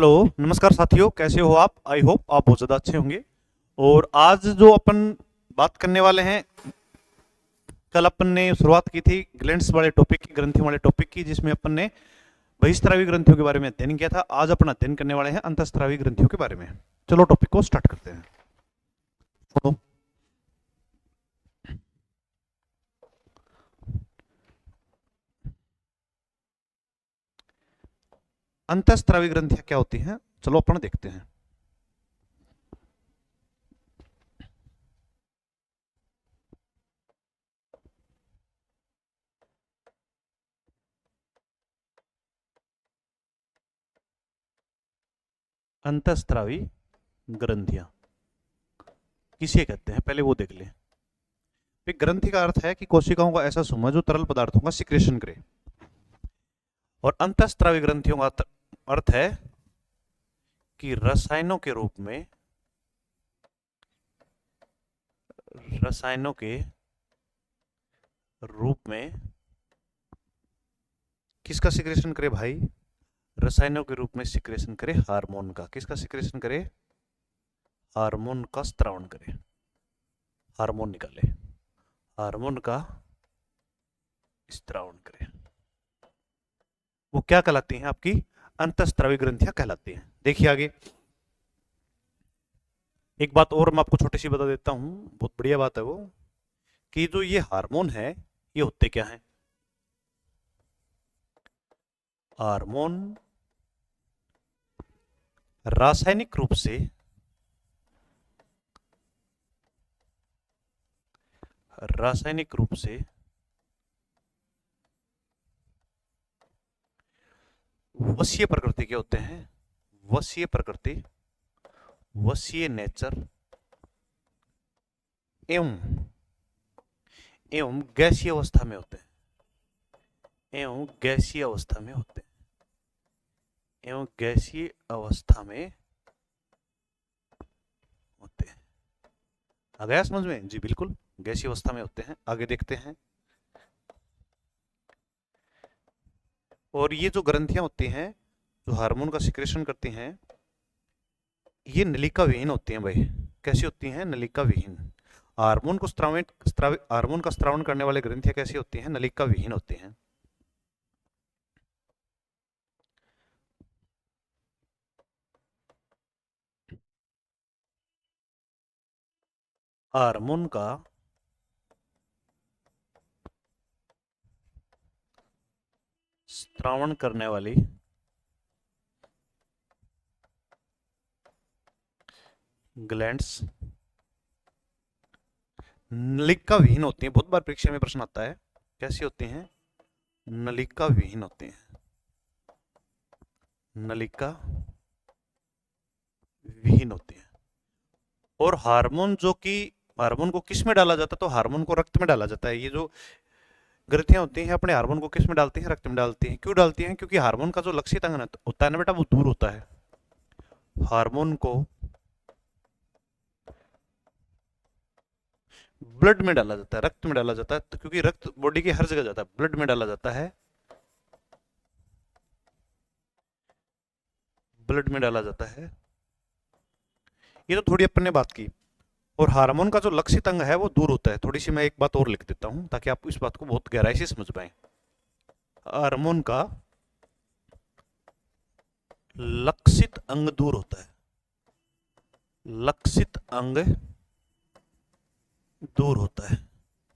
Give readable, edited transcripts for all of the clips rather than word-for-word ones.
Hello, नमस्कार साथियों, कैसे हो आप? आई होप आप बहुत ज़्यादा अच्छे होंगे। और आज जो अपन बात करने वाले हैं, कल अपन ने शुरुआत की थी ग्लैंड्स वाले टॉपिक की, ग्रंथियों वाले टॉपिक की, जिसमें अपन ने बहिस्रावी ग्रंथियों के बारे में अध्ययन किया था। आज अपन अध्ययन करने वाले हैं अंतःस्रावी ग्रंथियों के बारे में। चलो टॉपिक को स्टार्ट करते हैं। सुनो, अंतःस्रावी ग्रंथियां क्या होती हैं, चलो अपन देखते हैं। अंतःस्रावी ग्रंथियां किसे कहते हैं, पहले वो देख लें। एक ग्रंथि का अर्थ है कि कोशिकाओं का ऐसा समूह जो तरल पदार्थों का सिक्रेशन करे। और अंतःस्रावी ग्रंथियों का अर्थ है कि रसायनों के रूप में किसका सिक्रेशन करे भाई? रसायनों के रूप में सिक्रेशन करे हार्मोन का। किसका सिक्रेशन करे? हार्मोन का स्त्रावण करे, हार्मोन निकाले, हार्मोन का स्त्रावण करे। वो क्या कहलाती हैं? आपकी अंतःस्रावी ग्रंथियां कहलाती हैं। देखिए आगे एक बात और मैं आपको छोटी सी बता देता हूं, बहुत बढ़िया बात है वो, कि जो ये हार्मोन है ये होते क्या हैं? हार्मोन रासायनिक रूप से रासायनिक रूप से वशीय प्रकृति के होते हैं। वशीय प्रकृति, वशीय नेचर एवं एवं गैसीय अवस्था में होते हैं। एवं गैसीय अवस्था में होते हैं। एवं गैसीय अवस्था में होते हैं। आ गया समझ में? जी बिल्कुल, गैसीय अवस्था में होते हैं। आगे देखते हैं। और ये जो ग्रंथियां होती हैं जो हार्मोन का सिक्रेशन करती हैं, ये नलिका विहीन होती हैं भाई। कैसी होती हैं? नलिका विहीन। हार्मोन का स्त्रावण करने वाले ग्रंथियां कैसी होती हैं? नलिका विहीन होती हैं। हार्मोन का स्त्रावण करने वाली ग्लैंड्स नलिका विहीन होती हैं। बहुत बार परीक्षा में प्रश्न आता है, कैसी होती हैं? नलिका विहीन होती हैं। नलिका विहीन होती हैं। और हार्मोन जो कि हार्मोन को किस में डाला जाता है? तो हार्मोन को रक्त में डाला जाता है। ये जो ग्रंथियां होती हैं अपने हार्मोन को किस में डालती हैं? रक्त में डालती हैं। क्यों डालती हैं? क्योंकि हार्मोन का जो लक्षित अंग होता है ना बेटा, वो दूर होता है। हार्मोन को ब्लड में डाला जाता है, रक्त में डाला जाता है, तो क्योंकि रक्त बॉडी की हर जगह जाता है, ब्लड में डाला जाता है, ब्लड में डाला जाता है। ये तो थोड़ी अपन ने बात की। और हार्मोन का जो लक्षित अंग है वो दूर होता है। थोड़ी सी मैं एक बात और लिख देता हूं ताकि आप इस बात को बहुत गहराई से समझ पाए। हार्मोन का लक्षित अंग दूर होता है। लक्षित अंग दूर होता है।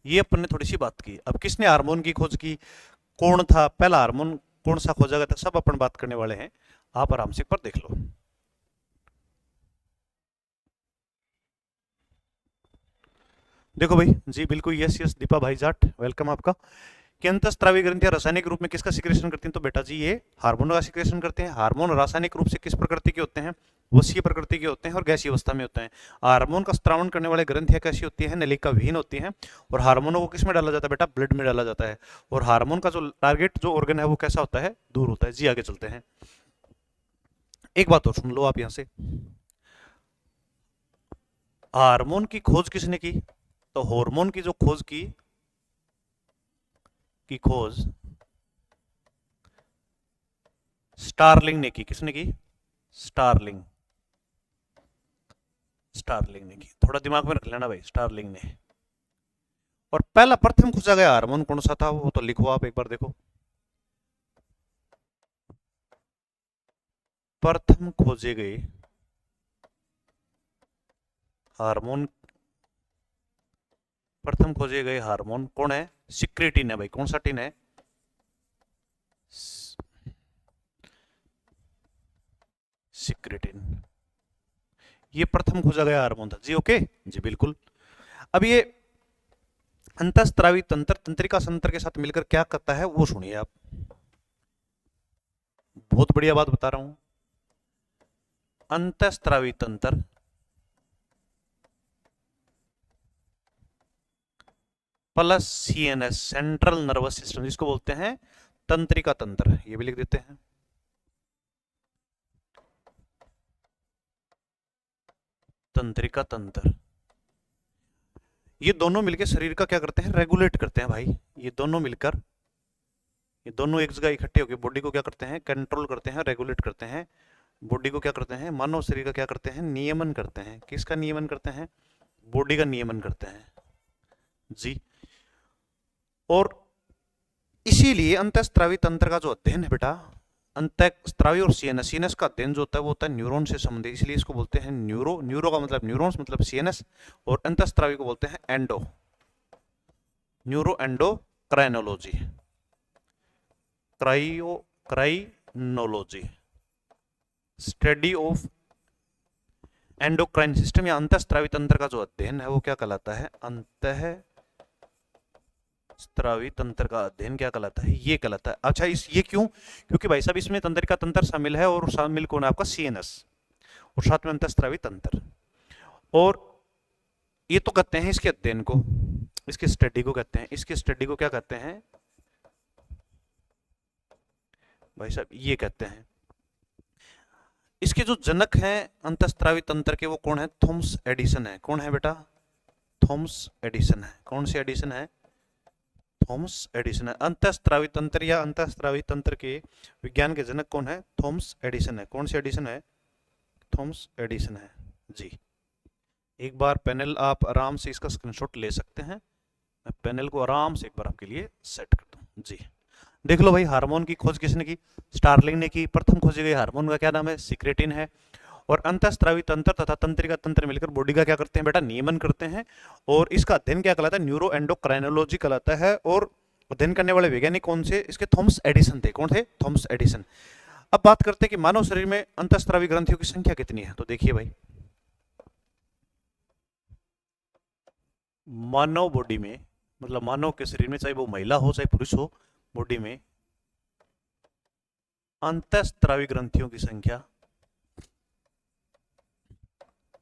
ये अपन ने थोड़ी सी बात की। अब किसने हार्मोन की खोज की? कौन था पहला हार्मोन? कौन सा खोजा गया था? सब अपन बात करने वाले हैं। आप आराम से एक बार देख लो। देखो भाई, जी बिल्कुल, यस यस, दीपा भाई जाट, वेलकम आपका। कि अंतःस्रावी ग्रंथियां रासायनिक रूप में किसका सिक्रेशन करती हैं? तो बेटा जी ये हार्मोन का सिक्रेशन करते हैं। हार्मोन रासायनिक रूप से किस प्रकृति के होते हैं? वशीय प्रकृति के होते हैं और गैसीय अवस्था में होते हैं। हार्मोन का स्त्रावण करने वाले ग्रंथियां कैसी होती हैं? नलिका विहीन होती हैं। और हार्मोनों को किस में डाला जाता है बेटा? ब्लड में डाला जाता है। और हार्मोन का जो टारगेट जो ऑर्गन है वो कैसा होता है? दूर होता है। जी आगे चलते हैं। एक बात और सुन लो आप यहां से। हार्मोन की खोज किसने की? तो हार्मोन की जो खोज स्टारलिंग ने की। किसने की? स्टारलिंग, स्टारलिंग ने की, थोड़ा दिमाग में रख लेना भाई, स्टारलिंग ने। और पहला प्रथम खोजा गया हार्मोन कौन सा था, वो तो लिखो आप एक बार देखो। प्रथम खोजे गए हार्मोन, प्रथम खोजे गए हार्मोन कौन है? सिक्रेटिन है भाई। कौन सा टिन है? सिक्रेटिन। ये प्रथम खोजा गया हार्मोन था जी। ओके जी बिल्कुल। अब ये अंतःस्त्रावी तंत्र तंत्रिका तंत्र के साथ मिलकर क्या करता है वो सुनिए आप। बहुत बढ़िया बात बता रहा हूं। अंतःस्त्रावी तंत्र plus CNS, central nervous system, जिसको बोलते हैं तंत्रिका तंत्र, ये भी लिख देते हैं। तंत्रिका तंत्र, ये दोनों मिलकर शरीर का क्या करते हैं? रेगुलेट करते हैं भाई। ये दोनों मिलकर, ये दोनों एक जगह इकट्ठे होकर बॉडी को क्या करते हैं? कंट्रोल करते हैं, रेगुलेट करते हैं। बॉडी को क्या करते हैं? मानव शरीर का क्या करते हैं? नियमन करते हैं। किसका नियमन करते हैं? बॉडी का नियमन करते हैं जी। और इसीलिए अंतःस्त्रावी तंत्र का जो अध्ययन है बेटा, अंतःस्त्रावी और सीएनएस, सीएनएस का अध्ययन जो होता है वो होता है न्यूरॉन से संबंधित, इसलिए इसको बोलते हैं न्यूरो। न्यूरो का मतलब न्यूरॉन्स मतलब सीएनएस, और अंतःस्त्रावी को बोलते हैं एंडो, न्यूरो एंडोक्राइनोलॉजी, क्राइनोलॉजी, स्टडी ऑफ एंडोक्राइन सिस्टम या अंतःस्त्रावी तंत्र का जो अध्ययन है वो क्या कहलाता है? अंतःस्त्रावी तंत्र का अध्ययन क्या कहलाता है? ये कहलाता है। अच्छा, इस ये क्यों? क्योंकि भाई साहब इसमें तंत्रिका तंत्र शामिल है, और शामिल कौन है आपका? सीएनएस, और साथ में अंतःस्त्रावी तंत्र। और ये तो कहते हैं इसके अध्ययन को, इसकी स्टडी को कहते हैं, इसकी स्टडी को क्या कहते हैं भाई साहब? ये कहते हैं। इसके जो जनक हैं अंतःस्त्रावी तंत्र के, वो कौन है? थॉमस एडिसन है। कौन है बेटा? थॉमस एडिसन है। कौन सी एडिसन है? थॉमस एडिसन है। अंतःस्त्रावी तंत्र या अंतःस्त्रावी तंत्र के विज्ञान के जनक कौन है? थॉमस एडिसन है। कौन सी एडिसन है? थॉमस एडिसन है जी। एक बार पैनल आप आराम से इसका स्क्रीनशॉट ले सकते हैं। मैं पैनल को आराम से एक बार आपके लिए सेट कर दूं जी। देख लो भाई, हार्मोन की खोज किसने की? स्टारलिंग ने की। प्रथम खोजे गए हार्मोन का क्या नाम है? सिक्रेटिन है। और अंतःस्त्रावी तंत्र तथा तंत्रिका तंत्र मिलकर बॉडी का क्या करते हैं बेटा? नियमन करते हैं। और इसका अध्ययन क्या कहलाता है? न्यूरो एंडोक्राइनोलॉजी कहलाता है। और अध्ययन करने वाले वैज्ञानिक कौन से? इसके थॉमस एडिसन थे। कौन थे? Thomas Edison. अब बात करते हैं कि मानव शरीर में अंतःस्त्रावी ग्रंथियों की संख्या कितनी है। तो देखिए भाई, मानव बॉडी में, मतलब मानव के शरीर में, चाहे वो महिला हो चाहे पुरुष हो, बॉडी में अंतःस्त्रावी ग्रंथियों की संख्या,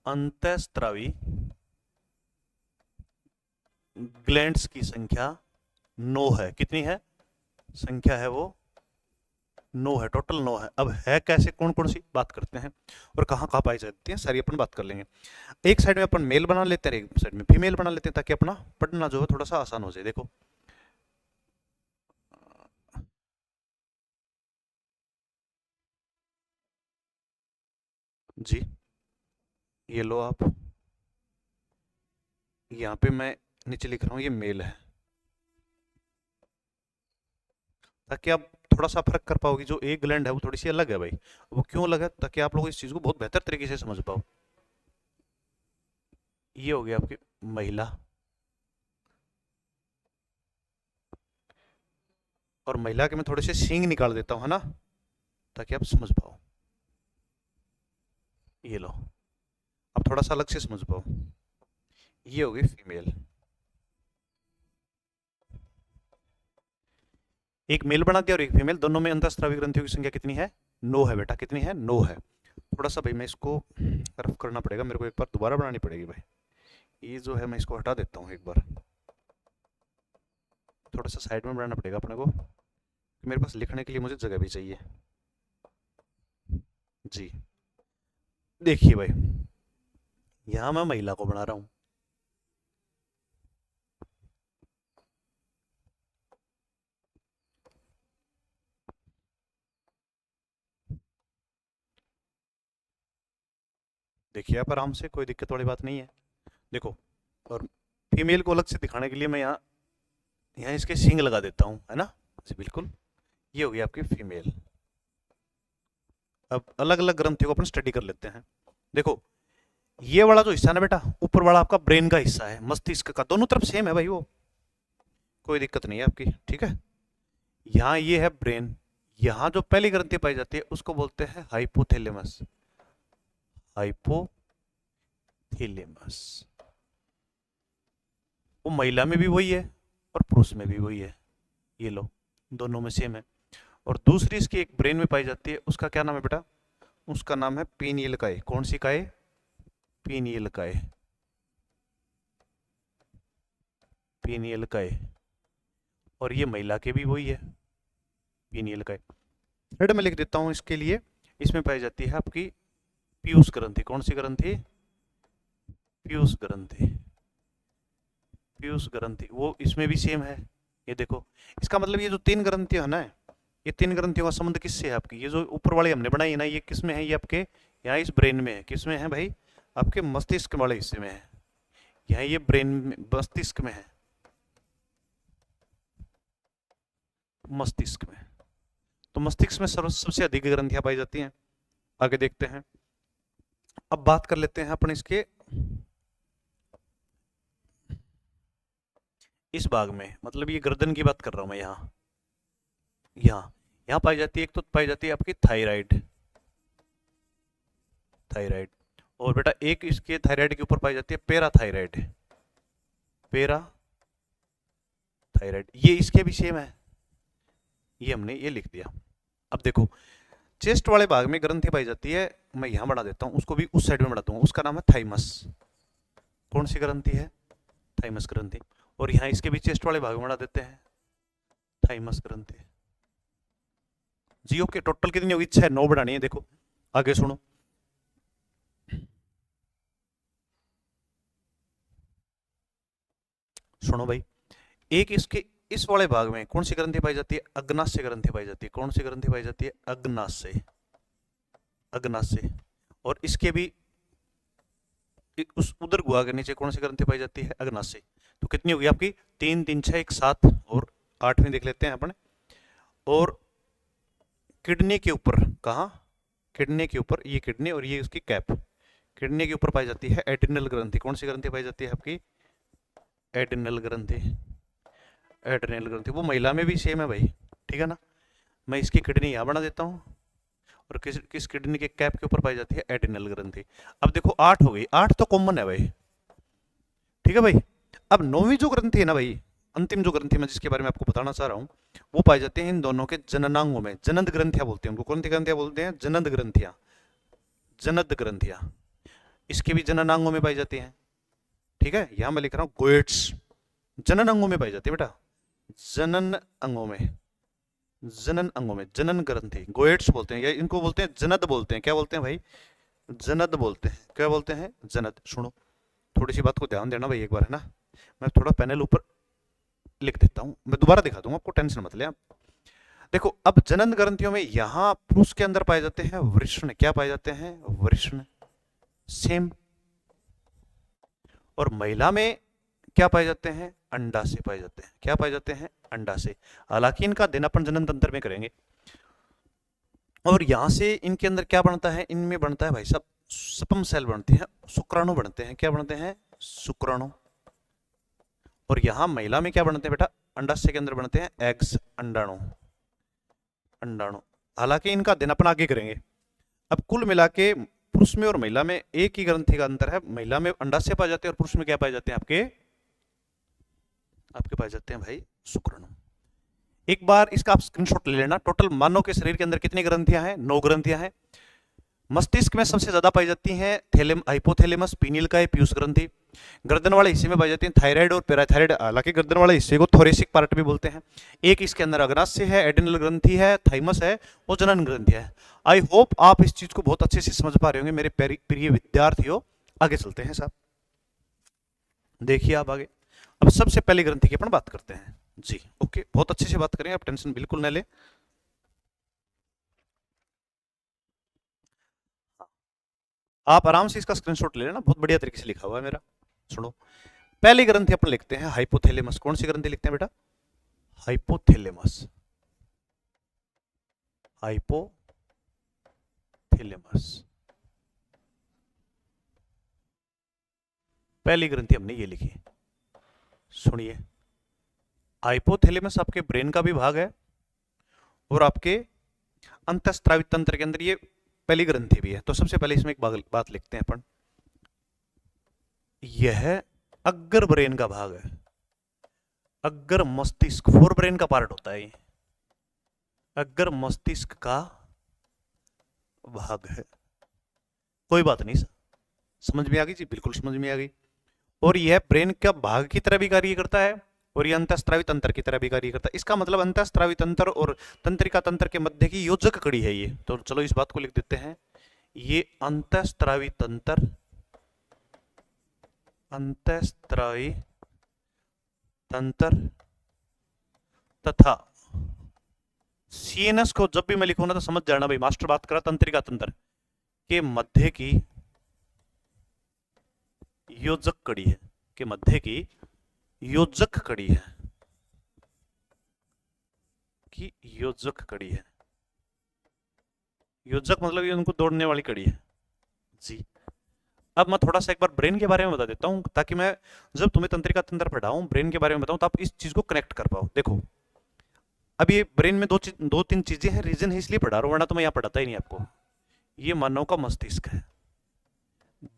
अंतःस्त्रावी ग्लैंड्स की संख्या 9 है। कितनी है? संख्या है वो 9 है, टोटल 9 है। अब है कैसे, कौन कौन सी, बात करते हैं। और कहाँ कहाँ पाई जाती है सारी अपन बात कर लेंगे। एक साइड में अपन मेल बना लेते हैं, एक साइड में फीमेल बना लेते हैं, ताकि अपना पढ़ना जो है थोड़ा सा आसान हो जाए। देखो जी, ये लो आप, यहाँ पे मैं नीचे लिख रहा हूँ ये मेल है, ताकि आप थोड़ा सा फर्क कर पाओगे। जो एक ग्लैंड है वो थोड़ी सी अलग है भाई। वो क्यों अलग है? ताकि आप लोग इस चीज को बहुत बेहतर तरीके से समझ पाओ। ये हो गया आपकी महिला, और महिला के मैं थोड़े से सींग निकाल देता हूँ, है ना, ताकि आप समझ पाओ। ये लो, अब थोड़ा सा अलग से समझ पाओ। ये हो गई फीमेल। एक मेल बना दिया और एक फीमेल, दोनों में अंतःस्रावी ग्रंथियों की संख्या कितनी है? 9 है बेटा। कितनी है? 9 है। थोड़ा सा भाई मैं इसको रफ करना पड़ेगा मेरे को, एक बार दोबारा बनानी पड़ेगी भाई। ये जो है मैं इसको हटा देता हूँ एक बार, थोड़ा सा साइड में बनाना पड़ेगा अपने को, मेरे पास लिखने के लिए मुझे जगह भी चाहिए जी। देखिए भाई, यहाँ मैं महिला को बना रहा हूँ, देखिए आप आराम से, कोई दिक्कत वाली बात नहीं है। देखो, और फीमेल को अलग से दिखाने के लिए मैं यहाँ यहाँ इसके सींग लगा देता हूँ, है ना। जी बिल्कुल, ये हो गई आपकी फीमेल। अब अलग अलग ग्रंथियों को अपन स्टडी कर लेते हैं। देखो, ये वाला जो हिस्सा है ना बेटा, ऊपर वाला आपका ब्रेन का हिस्सा है, मस्तिष्क का, दोनों तरफ सेम है भाई, वो कोई दिक्कत नहीं है आपकी, ठीक है। यहाँ ये है ब्रेन, यहाँ जो पहली ग्रंथि पाई जाती है उसको बोलते हैं हाइपोथैलेमस। हाइपोथैलेमस, वो महिला में भी वही है और पुरुष में भी वही है, ये लो, दोनों में सेम है। और दूसरी इसकी एक ब्रेन में पाई जाती है, उसका क्या नाम है बेटा, उसका नाम है पीनियल काय। कौन सी काय? पीनियल काय। पीनियल काय, और ये महिला के भी वही है, पीनियल काय। थर्ड में लिख देता हूं इसके लिए, इसमें पाई जाती है आपकी पीयूष ग्रंथि। कौन सी ग्रंथि? पीयूष ग्रंथि। पीयूष ग्रंथि, वो इसमें भी सेम है। ये देखो, इसका मतलब ये जो तीन ग्रंथियां है ना, ये तीन ग्रंथियों का संबंध किससे है आपकी? ये जो ऊपर वाली हमने बनाई है ना, ये किस में है? ये आपके यहाँ इस ब्रेन में है। किस में है भाई? आपके मस्तिष्क वाले हिस्से में है। यहाँ ये ब्रेन में, मस्तिष्क में है, मस्तिष्क में। तो मस्तिष्क में सबसे अधिक ग्रंथियां पाई जाती हैं। आगे देखते हैं। अब बात कर लेते हैं अपन इसके इस भाग में, मतलब ये गर्दन की बात कर रहा हूं मैं। यहाँ यहाँ यहाँ पाई जाती है, एक तो पाई जाती है आपकी थायराइड। थायराइड, और बेटा एक इसके थायराइड के ऊपर पाई जाती है पैराथायराइड। पैरा थायराइड, ये इसके भी सेम है, ये हमने ये लिख दिया। अब देखो, चेस्ट वाले भाग में ग्रंथि पाई जाती है, मैं यहां बढ़ा देता हूं, उसको भी उस साइड में बढ़ा दूंगा, उसका नाम है थाइमस। कौन सी ग्रंथि है? थाइमस ग्रंथि। और यहाँ इसके भी चेस्ट वाले भाग में बढ़ा देते हैं, थाइमस ग्रंथि। जी ओके, टोटल कितनी होगी? 6, 9 बढ़ानी है। देखो आगे सुनो, सुनो भाई। एक इसके इस वाले भाग में कौन सी ग्रंथि पाई जाती है? अग्नाशय ग्रंथि पाई जाती है। कौन सी ग्रंथि पाई जाती है? अग्नाशय। अग्नाशय। और इसके भी उस उधर गुहा के नीचे कौन सी ग्रंथि पाई जाती है? अग्नाशय। तो कितनी होगी आपकी? 3, 3, 6, 1, 7, और 8वीं देख लेते हैं अपन। और किडनी के ऊपर, कहा? किडनी के ऊपर, ये किडनी और ये उसकी कैप, किडनी के ऊपर पाई जाती है एड्रिनल ग्रंथि। कौन सी ग्रंथि पाई जाती है आपकी? एड्रिनल ग्रंथि। एड्रिनल ग्रंथि, वो महिला में भी सेम है भाई, ठीक है ना। मैं इसकी किडनी यहाँ बना देता हूँ, और किस किडनी के कैप के ऊपर पाई जाती है? एड्रिनल ग्रंथि। अब देखो 8 हो गई, 8 तो कॉमन है भाई, ठीक है भाई। अब 9वीं जो ग्रंथि है ना भाई, अंतिम जो ग्रंथि मैं जिसके बारे में आपको बताना चाह रहा हूँ, वो पाई जाती है इन दोनों के जननांगों में। जनद ग्रंथियां बोलते हैं उनको। कौन सी ग्रंथियां बोलते हैं? जनद ग्रंथियां, जनद ग्रंथियां। इसके भी जननांगों में पाई जाती हैं, ठीक है। यहां मैं लिख रहा हूं गोइट्स, जनन अंगों में पाई जाती है बेटा, जनन अंगों में, जनन अंगों में, जनन ग्रंथि, गोइट्स बोलते हैं, या इनको बोलते हैं जनद बोलते हैं। क्या बोलते हैं भाई? जनद बोलते हैं। क्या बोलते हैं? जनद। सुनो, थोड़ी सी बात को ध्यान देना भाई एक बार, है ना। मैं थोड़ा पैनल ऊपर लिख देता हूं, मैं दोबारा दिखा दूंगा, आपको टेंशन मत ले आप। देखो, अब जनन ग्रंथियों में यहां पुरुष के अंदर पाए जाते हैं वृषण। क्या पाए जाते हैं? वृषण, सेम। और महिला में क्या पाए जाते हैं? अंडाशय पाए जाते हैं। क्या पाए जाते हैं? अंडाशय। हालांकि इनका अध्ययन अपन जनन तंत्र में करेंगे। और यहां से इनके अंदर क्या बनता है? इनमें बनता है भाई साहब स्पर्म सेल बनते हैं, शुक्राणु बनते हैं। क्या बनते हैं? शुक्राणु। और यहां महिला में क्या बनते हैं बेटा? अंडाशय के अंदर बनते हैं एग्स, अंडाणु। अंडाणु। हालांकि इनका अध्ययन अपन आगे करेंगे। अब कुल मिला के पुरुष में और महिला में एक ही ग्रंथि का अंतर है। महिला में अंडाशय पाए जाते हैं और पुरुष में क्या पाए जाते हैं? आपके पाए जाते हैं भाई शुक्राणु। एक बार इसका आप स्क्रीनशॉट ले लेना। टोटल मानव के शरीर के अंदर कितनी ग्रंथियां हैं? 9 ग्रंथियां हैं। मस्तिष्क में सबसे ज्यादा पाई जाती हैं हाइपोथैलेमस, पीनियल काय, पीयूष ग्रंथि। गर्दन वाले हिस्से में पाई जाती हैं थायराइड और पैराथायराइड। हालांकि गर्दन वाले हिस्से को थोरेसिक पार्ट भी बोलते हैं। एक इसके अंदर अग्नाशय है, एड्रिनल ग्रंथि है, थाइमस है और जनन ग्रंथि है। आई होप आप इस चीज को बहुत अच्छे से समझ पा रहे होंगे मेरे प्रिय विद्यार्थियों। आगे चलते हैं साहब, देखिए आप आगे। अब सबसे पहली ग्रंथि की अपन बात करते हैं जी। ओके, बहुत अच्छे से बात करें, आप टेंशन बिल्कुल न ले। आप आराम से इसका स्क्रीनशॉट ले लेना, बहुत बढ़िया तरीके से लिखा हुआ है मेरा। सुनो, पहली ग्रंथि अपन लिखते हैं हाइपोथैलेमस। कौन सी ग्रंथि लिखते हैं बेटा? हाइपोथैलेमस। हाइपोथैलेमस पहली ग्रंथि हमने ये लिखी। सुनिए, हाइपोथैलेमस आपके ब्रेन का भी भाग है और आपके अंतःस्रावी तंत्र के अंदर ये पहली ग्रंथि भी है। तो सबसे पहले इसमें एक बात लिखते हैं अपन, यह अग्र ब्रेन का भाग है। अग्र मस्तिष्क, फोर ब्रेन का पार्ट होता है ये, अग्र मस्तिष्क का भाग है। कोई बात नहीं, समझ में आ गई जी? बिल्कुल समझ में आ गई। और यह ब्रेन का भाग की तरह भी कार्य करता है और यह अंतःस्रावी तंत्र की तरह भी कार्य करता है। इसका मतलब अंतःस्रावी तंत्र और तंत्रिका तंत्र के मध्य की योजक कड़ी है ये। तो चलो इस बात को लिख देते हैं, ये अंतःस्रावी तंत्र, अंतःस्रावी तंत्र तथा सीएनएस को जब भी मैं लिखूं ना तो समझ जाना भाई, मास्टर बात करा तंत्रिका तंत्र के मध्य की योजक कड़ी है, के मध्य की योजक कड़ी है, की योजक कड़ी है। योजक मतलब ये उनको दौड़ने वाली कड़ी है जी। अब मैं थोड़ा सा एक बार ब्रेन के बारे में बता देता हूं, ताकि मैं जब तुम्हें तंत्रिका तंत्र पढ़ाऊं, ब्रेन के बारे में बताऊं, तो आप इस चीज को कनेक्ट कर पाओ। देखो, अब ये ब्रेन में दो तीन चीजें हैं, रीजन है इसलिए पढ़ा रहा हूं, वरना तो मैं यहां पढ़ाता ही नहीं आपको। ये मानव का मस्तिष्क है,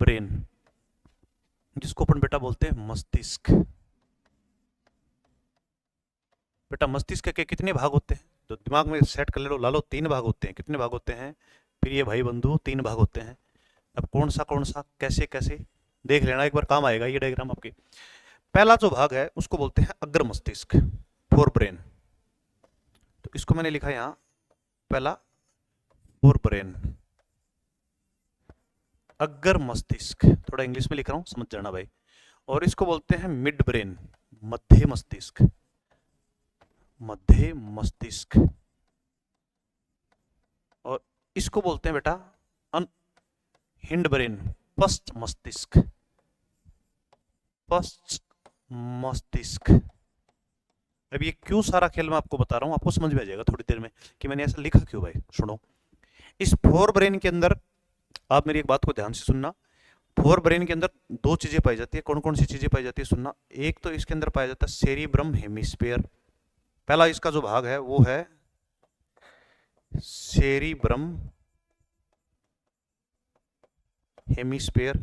ब्रेन, जिसको अपन बेटा बोलते हैं मस्तिष्क। बेटा मस्तिष्क के कितने भाग होते हैं? तो दिमाग में सेट कर ले लो, ला लो, 3 भाग होते हैं। कितने भाग होते हैं प्रिय भाई बंधु? 3 भाग होते हैं। अब कौन सा कैसे कैसे देख लेना, एक बार काम आएगा ये डायग्राम आपके। पहला जो भाग है उसको बोलते हैं अग्र मस्तिष्क, फोर ब्रेन। तो इसको मैंने लिखा यहां, पहला फोर ब्रेन, अग्र मस्तिष्क। थोड़ा इंग्लिश में लिख रहा हूं, समझ जाना भाई। और इसको बोलते हैं मिड ब्रेन, मध्य मस्तिष्क, मध्य मस्तिष्क। और इसको बोलते हैं बेटा हिंड ब्रेन, पश्च मस्तिष्क, पश्च मस्तिष्क। अब ये क्यों सारा खेल मैं आपको बता रहा हूं, आपको समझ में आ जाएगा थोड़ी देर में कि मैंने ऐसा लिखा क्यों। भाई सुनो, इस फोर ब्रेन के अंदर आप मेरी एक बात को ध्यान से सुनना। फोर ब्रेन के अंदर 2 चीजें पाई जाती है। कौन कौन सी चीजें पाई जाती है सुनना। एक तो इसके अंदर पाया जाता है सेरिब्रम हेमिस्फीयर। पहला इसका जो भाग है वो है सेरिब्रम हेमिस्फीयर।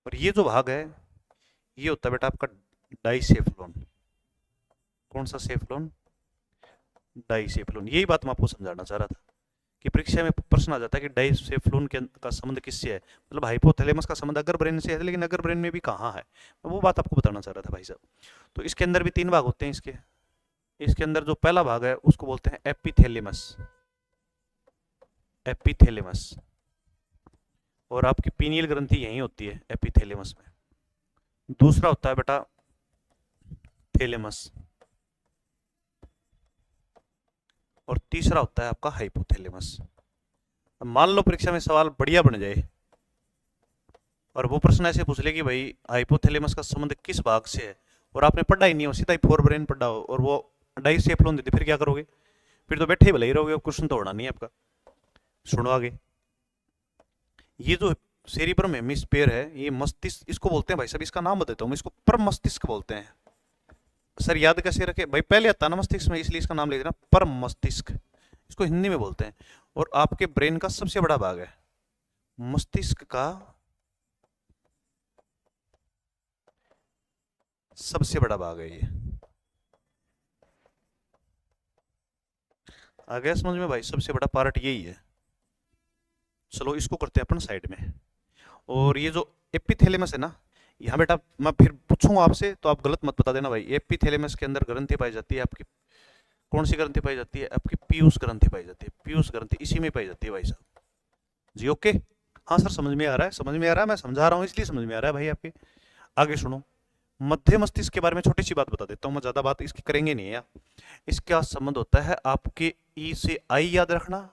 और ये जो भाग है ये होता है बेटा आपका डाइसेफ्लोन। कौन सा सेफ्लोन? डाइसेफ्लोन। यही बात मैं आपको समझाना चाह रहा था कि परीक्षा में प्रश्न आ जाता है कि डाइसेफ्लोन का संबंध किससे है, मतलब हाइपोथैलेमस का संबंध अग्र ब्रेन से है, लेकिन अग्र ब्रेन में भी कहाँ है, वो बात आपको बताना चाह रहा था भाई साहब। तो इसके अंदर भी 3 भाग होते हैं। इसके अंदर जो पहला भाग है उसको बोलते हैं एपिथैलेमस, एपिथैलेमस। और आपकी पीनियल ग्रंथि यहीं होती है एपिथैलेमस में। दूसरा होता है बेटा थैलेमस, और तीसरा होता है आपका हाइपोथैलेमस। मान लो परीक्षा में सवाल बढ़िया बन जाए और वो प्रश्न ऐसे पूछ ले कि भाई हाइपोथैलेमस का संबंध किस भाग से है, और आपने पढ़ा ही नहीं हो, सीधा ही फोर ब्रेन पढ़ा हो, और वो डाइसेफ्लोन देते, फिर क्या करोगे? फिर तो बैठे ही भले ही रहोगे, क्वेश्चन तो होना नहीं है आपका। सुनो आगे, ये जो सेरिब्रम हेमिस्फीयर है, ये मस्तिष्क, इसको बोलते हैं भाई साहब, इसका नाम बताता हूँ मैं, इसको पर मस्तिष्क बोलते हैं। सर याद कैसे रखे भाई? पहले आता ना मस्तिष्क में, इसलिए इसका नाम ले देना पर मस्तिष्क, इसको हिंदी में बोलते हैं। और आपके ब्रेन का सबसे बड़ा भाग है, मस्तिष्क का सबसे बड़ा भाग है ये। आ गया समझ में भाई? सबसे बड़ा पार्ट यही है। चलो इसको करते हैं अपन साइड में। और ये जो एपिथैलेमस है ना, यहाँ बेटा मैं फिर पूछूंगा आपसे तो आप गलत मत बता देना भाई। एपिथैलेमस के अंदर ग्रंथि पाई जाती है आपकी, कौन सी ग्रंथि पाई जाती है? आपकी पीयूष ग्रंथि पाई जाती है। पीयूष ग्रंथि इसी में पाई जाती है भाई साहब जी। ओके, हाँ सर समझ में आ रहा है, समझ में आ रहा है, मैं समझा रहा हूँ इसलिए समझ में आ रहा है भाई आपके। आगे सुनो, मध्य मस्तिष्क के बारे में छोटी सी बात बता देता हूँ मैं, ज्यादा बात इसकी करेंगे नहीं यार। इसका संबंध होता है आपके ई से आई याद रखना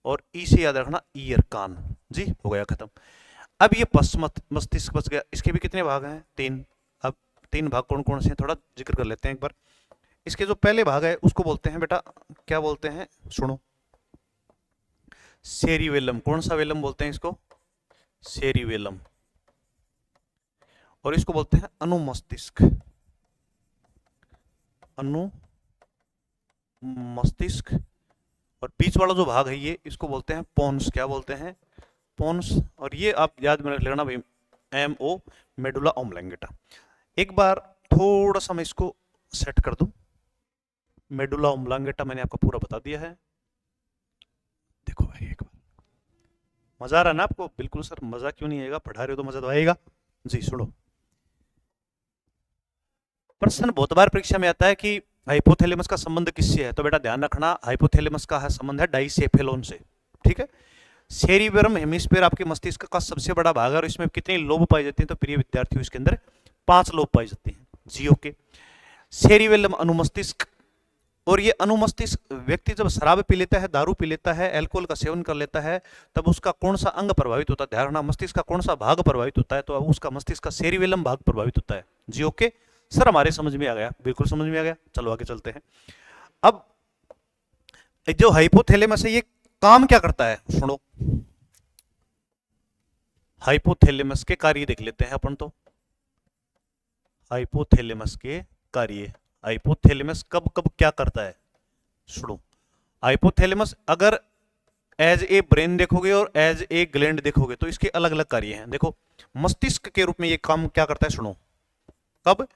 और ई से याद रखना ईयर, कान। जी हो गया खत्म। अब ये पश्च मस्तिष्क बच गया। इसके भी कितने भाग हैं? 3। अब 3 भाग कौन कौन से हैं थोड़ा जिक्र कर लेते हैं एक बार। इसके जो पहले भाग है उसको बोलते हैं बेटा, क्या बोलते हैं? सुनो, सेरिवेलम। कौन सा वेलम बोलते हैं इसको? सेरिवेलम। और इसको बोलते हैं अनुमस्तिष्क। अनुमस्तिष्क। और बीच वाला जो भाग है ये, इसको बोलते हैं पोन्स। क्या बोलते हैं? पोन्स। और ये आप याद में रख लेना भाई, MO, मेडुला ओम्ब्लांगेटा। एक बार थोड़ा सा मैं इसको सेट कर दूं। मेडुला ओम्ब्लांगेटा मैंने आपको पूरा बता दिया है। देखो भाई एक बार, मजा आ रहा है ना आपको? बिल्कुल सर, मजा क्यों नहीं आएगा? पढ़ा रहे हो तो मजा तो आएगा। जी सुनो, प्रश्न बहुत बार परीक्षा में आता है कि हाइपोथैलेमस का संबंध किससे है? तो बेटा ध्यान रखना, हाइपोथैलेमस का संबंध है डाइसेफेलोन से। ठीक है। सेरिबेरम हेमिस्फीयर आपके मस्तिष्क का सबसे बड़ा भाग है और इसमें कितनी लोब पाई जाती हैं? तो प्रिय विद्यार्थियों, इसके अंदर 5 लोब पाई जाती हैं। जी ओके। सेरिबेलम अनुमस्तिष्क। और ये अनुमस्तिष्क व्यक्ति जब शराब पी लेता है, दारू पी लेता है, अल्कोहल का सेवन कर लेता है, तब उसका कौन सा अंग प्रभावित होता है? ध्यान रखना, मस्तिष्क का कौन सा भाग प्रभावित होता है? तो अब उसका मस्तिष्क का सेरिबेलम भाग प्रभावित होता है। जी ओके सर, हमारे समझ में आ गया? बिल्कुल समझ में आ गया। चलो आगे चलते हैं। अब जो हाइपोथैलेमस है ये काम क्या करता है? सुनो, हाइपोथैलेमस के कार्य देख लेते हैं अपन। तो हाइपोथैलेमस के कार्य, हाइपोथैलेमस कब कब क्या करता है? सुनो, हाइपोथैलेमस अगर एज ए ब्रेन देखोगे और एज ए ग्लैंड देखोगे तो इसके अलग अलग कार्य हैं। देखो, मस्तिष्क के रूप में ये काम क्या करता है? सुनो, कब?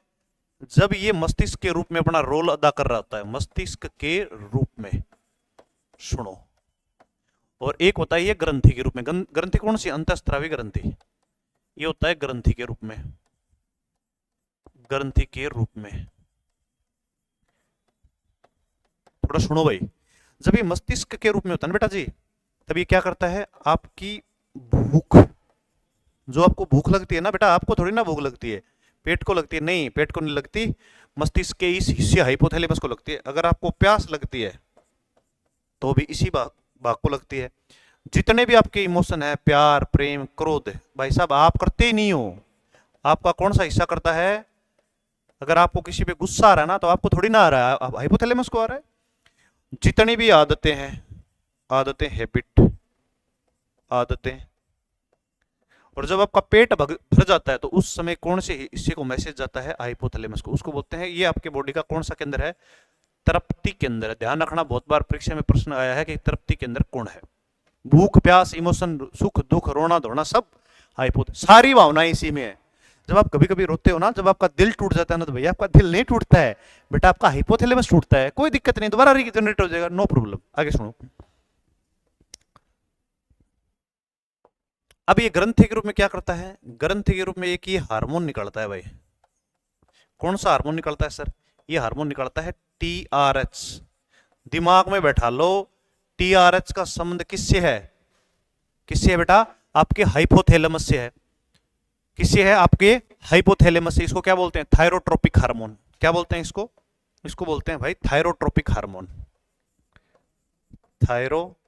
जब ये मस्तिष्क के रूप में अपना रोल अदा कर रहा होता है, मस्तिष्क के रूप में। सुनो, और एक होता है ये ग्रंथि के रूप में। ग्रंथि कौन सी? अंतःस्रावी ग्रंथि। ये होता है ग्रंथि के रूप में, ग्रंथि के रूप में। थोड़ा सुनो भाई, जब ये मस्तिष्क के रूप में होता है ना बेटा जी, तब ये क्या करता है? आपकी भूख, जो आपको भूख लगती है ना बेटा, आपको थोड़ी ना भूख लगती है, पेट को लगती है। नहीं, पेट को नहीं लगती, मस्तिष्क के इस हिस्से हाइपोथैलेमस को लगती है। अगर आपको प्यास लगती है तो भी इसी भाग को लगती है। जितने भी आपके इमोशन है, प्यार, प्रेम, क्रोध, भाई साहब आप करते ही नहीं हो, आपका कौन सा हिस्सा करता है? अगर आपको किसी पे गुस्सा आ रहा है ना, तो आपको थोड़ी ना आ रहा है, हाइपोथैलेमस को आ रहा है। जितनी भी आदतें हैं, आदतें, हैबिट, आदतें, और जब आपका पेट भर जाता है तो उस समय कौन से हिस्से को मैसेज जाता है? हाइपोथैलेमस को। उसको बोलते हैं, ये आपके बॉडी का कौन सा केंद्र है? तृप्ति केंद्र है। ध्यान रखना, बहुत बार परीक्षा में प्रश्न आया है कि तृप्ति केंद्र कौन है? भूख, प्यास, इमोशन, सुख दुख, रोना धोना, सब सारी भावनाएं इसी में है। जब आप कभी कभी रोते हो ना, जब आपका दिल टूट जाता है ना, तो भैया आपका दिल नहीं टूटता है बेटा, आपका हाइपोथैलेमस टूटता है। कोई दिक्कत नहीं, दोबारा रीजनरेट हो जाएगा, नो प्रॉब्लम। आगे सुनो, अब ये ग्रंथि के रूप में क्या करता है? ग्रंथि के रूप में एक ये हार्मोन निकलता है भाई। कौन सा हार्मोन निकलता है सर? ये हार्मोन निकलता है TRH। दिमाग में बैठा लो, TRH का संबंध किससे है? किससे है बेटा? आपके हाइपोथैलेमस से है। किससे है? आपके हाइपोथैलेमस से। इसको क्या बोलते हैं? Thyrotropic hormone. क्या बोलते हैं इसको? इसको बोलते हैं भाई थायरोट्रोपिक हार्मोन। थायरोट्रोपिक,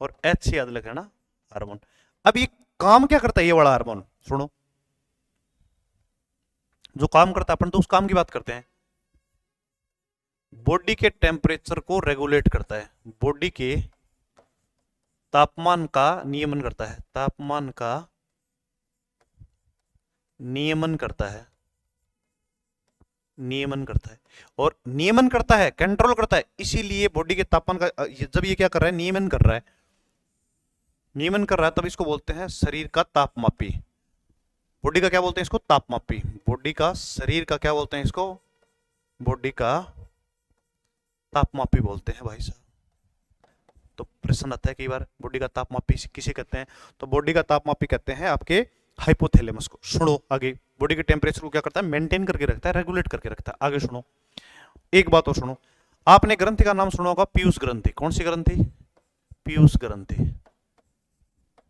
और H से याद रखना, हार्मोन। अब ये काम क्या करता है ये वाला हार्मोन? सुनो, जो काम करता है, अपन तो उस काम की बात करते हैं। बॉडी के टेम्परेचर को रेगुलेट करता है, बॉडी के तापमान का नियमन करता है, तापमान का नियमन करता है, नियमन करता है। और नियमन करता है, कंट्रोल करता है। इसीलिए बॉडी के तापमान का जब ये क्या कर रहा है? नियमन कर रहा है, नियमन कर रहा है, तब इसको बोलते हैं शरीर का तापमापी। बॉडी का क्या बोलते हैं इसको? तापमापी। बॉडी का, शरीर का क्या बोलते हैं इसको? बॉडी का तापमापी बोलते हैं भाई साहब। तो प्रश्न आता है कई बार, बॉडी का तापमापी किसे कहते हैं? तो बॉडी का तापमापी कहते हैं आपके हाइपोथैलेमस को। सुनो आगे, बॉडी के टेम्परेचर को क्या करता है? मेंटेन करके रखता है, रेगुलेट करके रखता है। आगे सुनो, एक बात और सुनो, आपने ग्रंथि का नाम सुना होगा, पीयूष ग्रंथि। कौन सी ग्रंथि? पीयूष ग्रंथि।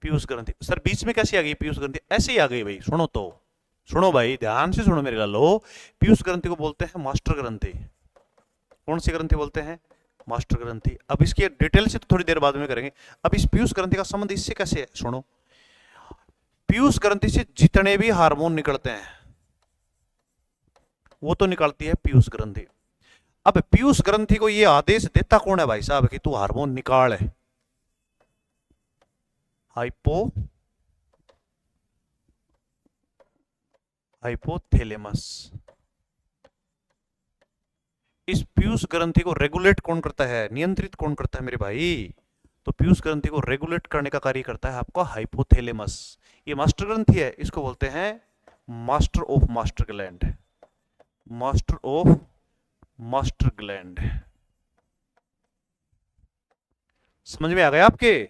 पीयूष ग्रंथि। सर बीच में कैसी आ गई पीयूष ग्रंथि? ऐसे ही आ गई भाई। सुनो तो, सुनो भाई, ध्यान से सुनो मेरे गालो। पीयूष ग्रंथि को बोलते हैं मास्टर ग्रंथि। कौन सी ग्रंथि बोलते हैं? मास्टर ग्रंथि। अब इसकी डिटेल से तो थोड़ी देर बाद में करेंगे। अब इस पीयूष ग्रंथि का संबंध इससे कैसे है, सुनो। पीयूष ग्रंथि से जितने भी हार्मोन निकलते हैं वो तो निकालती है पीयूष ग्रंथि। अब पीयूष ग्रंथि को ये आदेश देता कौन है भाई साहब कि तू हार्मोन निकाल है? हाइपोथैलेमस। इस पीयूष ग्रंथि को रेगुलेट कौन करता है, नियंत्रित कौन करता है मेरे भाई? तो पीयूष ग्रंथि को रेगुलेट करने का कार्य करता है आपका हाइपोथैलेमस। ये मास्टर ग्रंथि है, इसको बोलते हैं master of master gland. Master of master gland. समझ में आ गया आपके?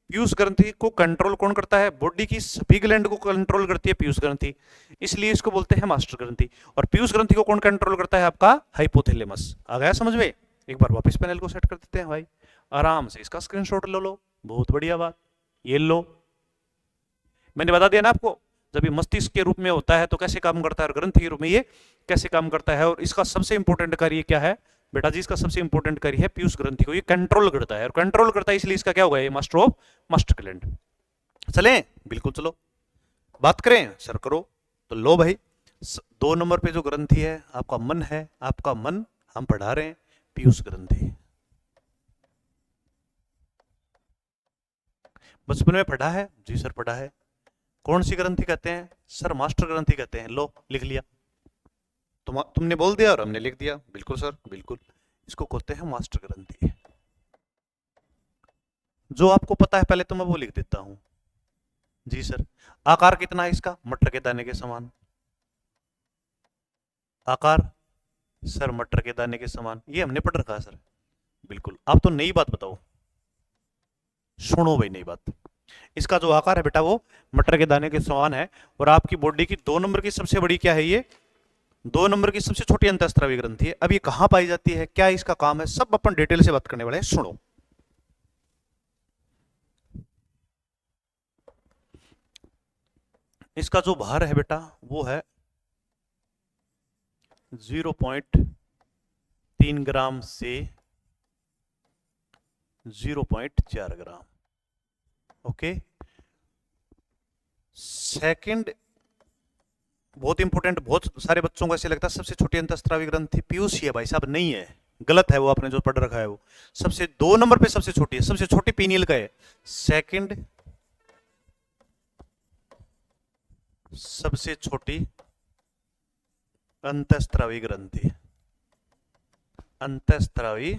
पीयूष ग्रंथि को कंट्रोल कौन करता है? बॉडी की सभी ग्लैंड को कंट्रोल करती है पीयूष ग्रंथि, इसलिए इसको बोलते हैं मास्टर ग्रंथि। और पीयूष ग्रंथि को कौन कंट्रोल करता है? आपका हाइपोथैलेमस। आ गया समझ में? एक बार वापस पैनल को सेट कर देते हैं भाई, आराम से इसका स्क्रीनशॉट ले लो। बहुत बढ़िया बात, ये लो। मैंने बता दिया ना आपको, जब ये मस्तिष्क के रूप में होता है तो कैसे काम करता है, और ग्रंथि के रूप में ये कैसे काम करता है। और इसका सबसे इंपॉर्टेंट कार्य क्या है बेटा जी? इसका सबसे इंपॉर्टेंट कार्य है पीयूष ग्रंथि को ये कंट्रोल करता है, और कंट्रोल करता है इसलिए इसका क्या होगा? ये मास्टर ऑफ मास्टर ग्लैंड। चलें? बिल्कुल चलो, बात करें सर, करो तो। लो भाई, 2 नंबर पे जो ग्रंथि है आपका मन है, आपका मन हम पढ़ा रहे हैं पीयूष ग्रंथि। बचपन में पढ़ा है जी सर, पढ़ा है। कौन सी ग्रंथि कहते हैं सर? मास्टर ग्रंथि कहते हैं। लो लिख लिया, तुमने बोल दिया और हमने लिख दिया। बिल्कुल सर, बिल्कुल, इसको कहते हैं मास्टर ग्रंथि। जो आपको पता है पहले तो मैं वो लिख देता हूं। जी सर, आकार कितना है इसका? मटर के दाने के समान। आकार सर मटर के दाने के समान, ये हमने पढ़ रखा है सर। बिल्कुल, आप तो नई बात बताओ। सुनो भाई, नई बात। इसका जो आकार है बेटा वो मटर के दाने के समान है। और आपकी बॉडी की 2 नंबर की सबसे बड़ी क्या है? ये 2 नंबर की सबसे छोटी अंतःस्रावी ग्रंथि है। अब ये कहां पाई जाती है, क्या इसका काम है, सब अपन डिटेल से बात करने वाले हैं। सुनो, इसका जो भार है बेटा वो है 0.3 ग्राम से 0.4 ग्राम। ओके, सेकंड बहुत इंपॉर्टेंट, बहुत सारे बच्चों को ऐसे लगता है सबसे छोटी अंतःस्रावी ग्रंथि पीयूष ही है। भाई साहब नहीं है, गलत है वो, आपने जो पढ़ रखा है वो। सबसे 2 नंबर पे सबसे छोटी है, सबसे छोटी पीनियल का है। सेकंड सबसे छोटी अंतःस्रावी ग्रंथि, अंतःस्रावी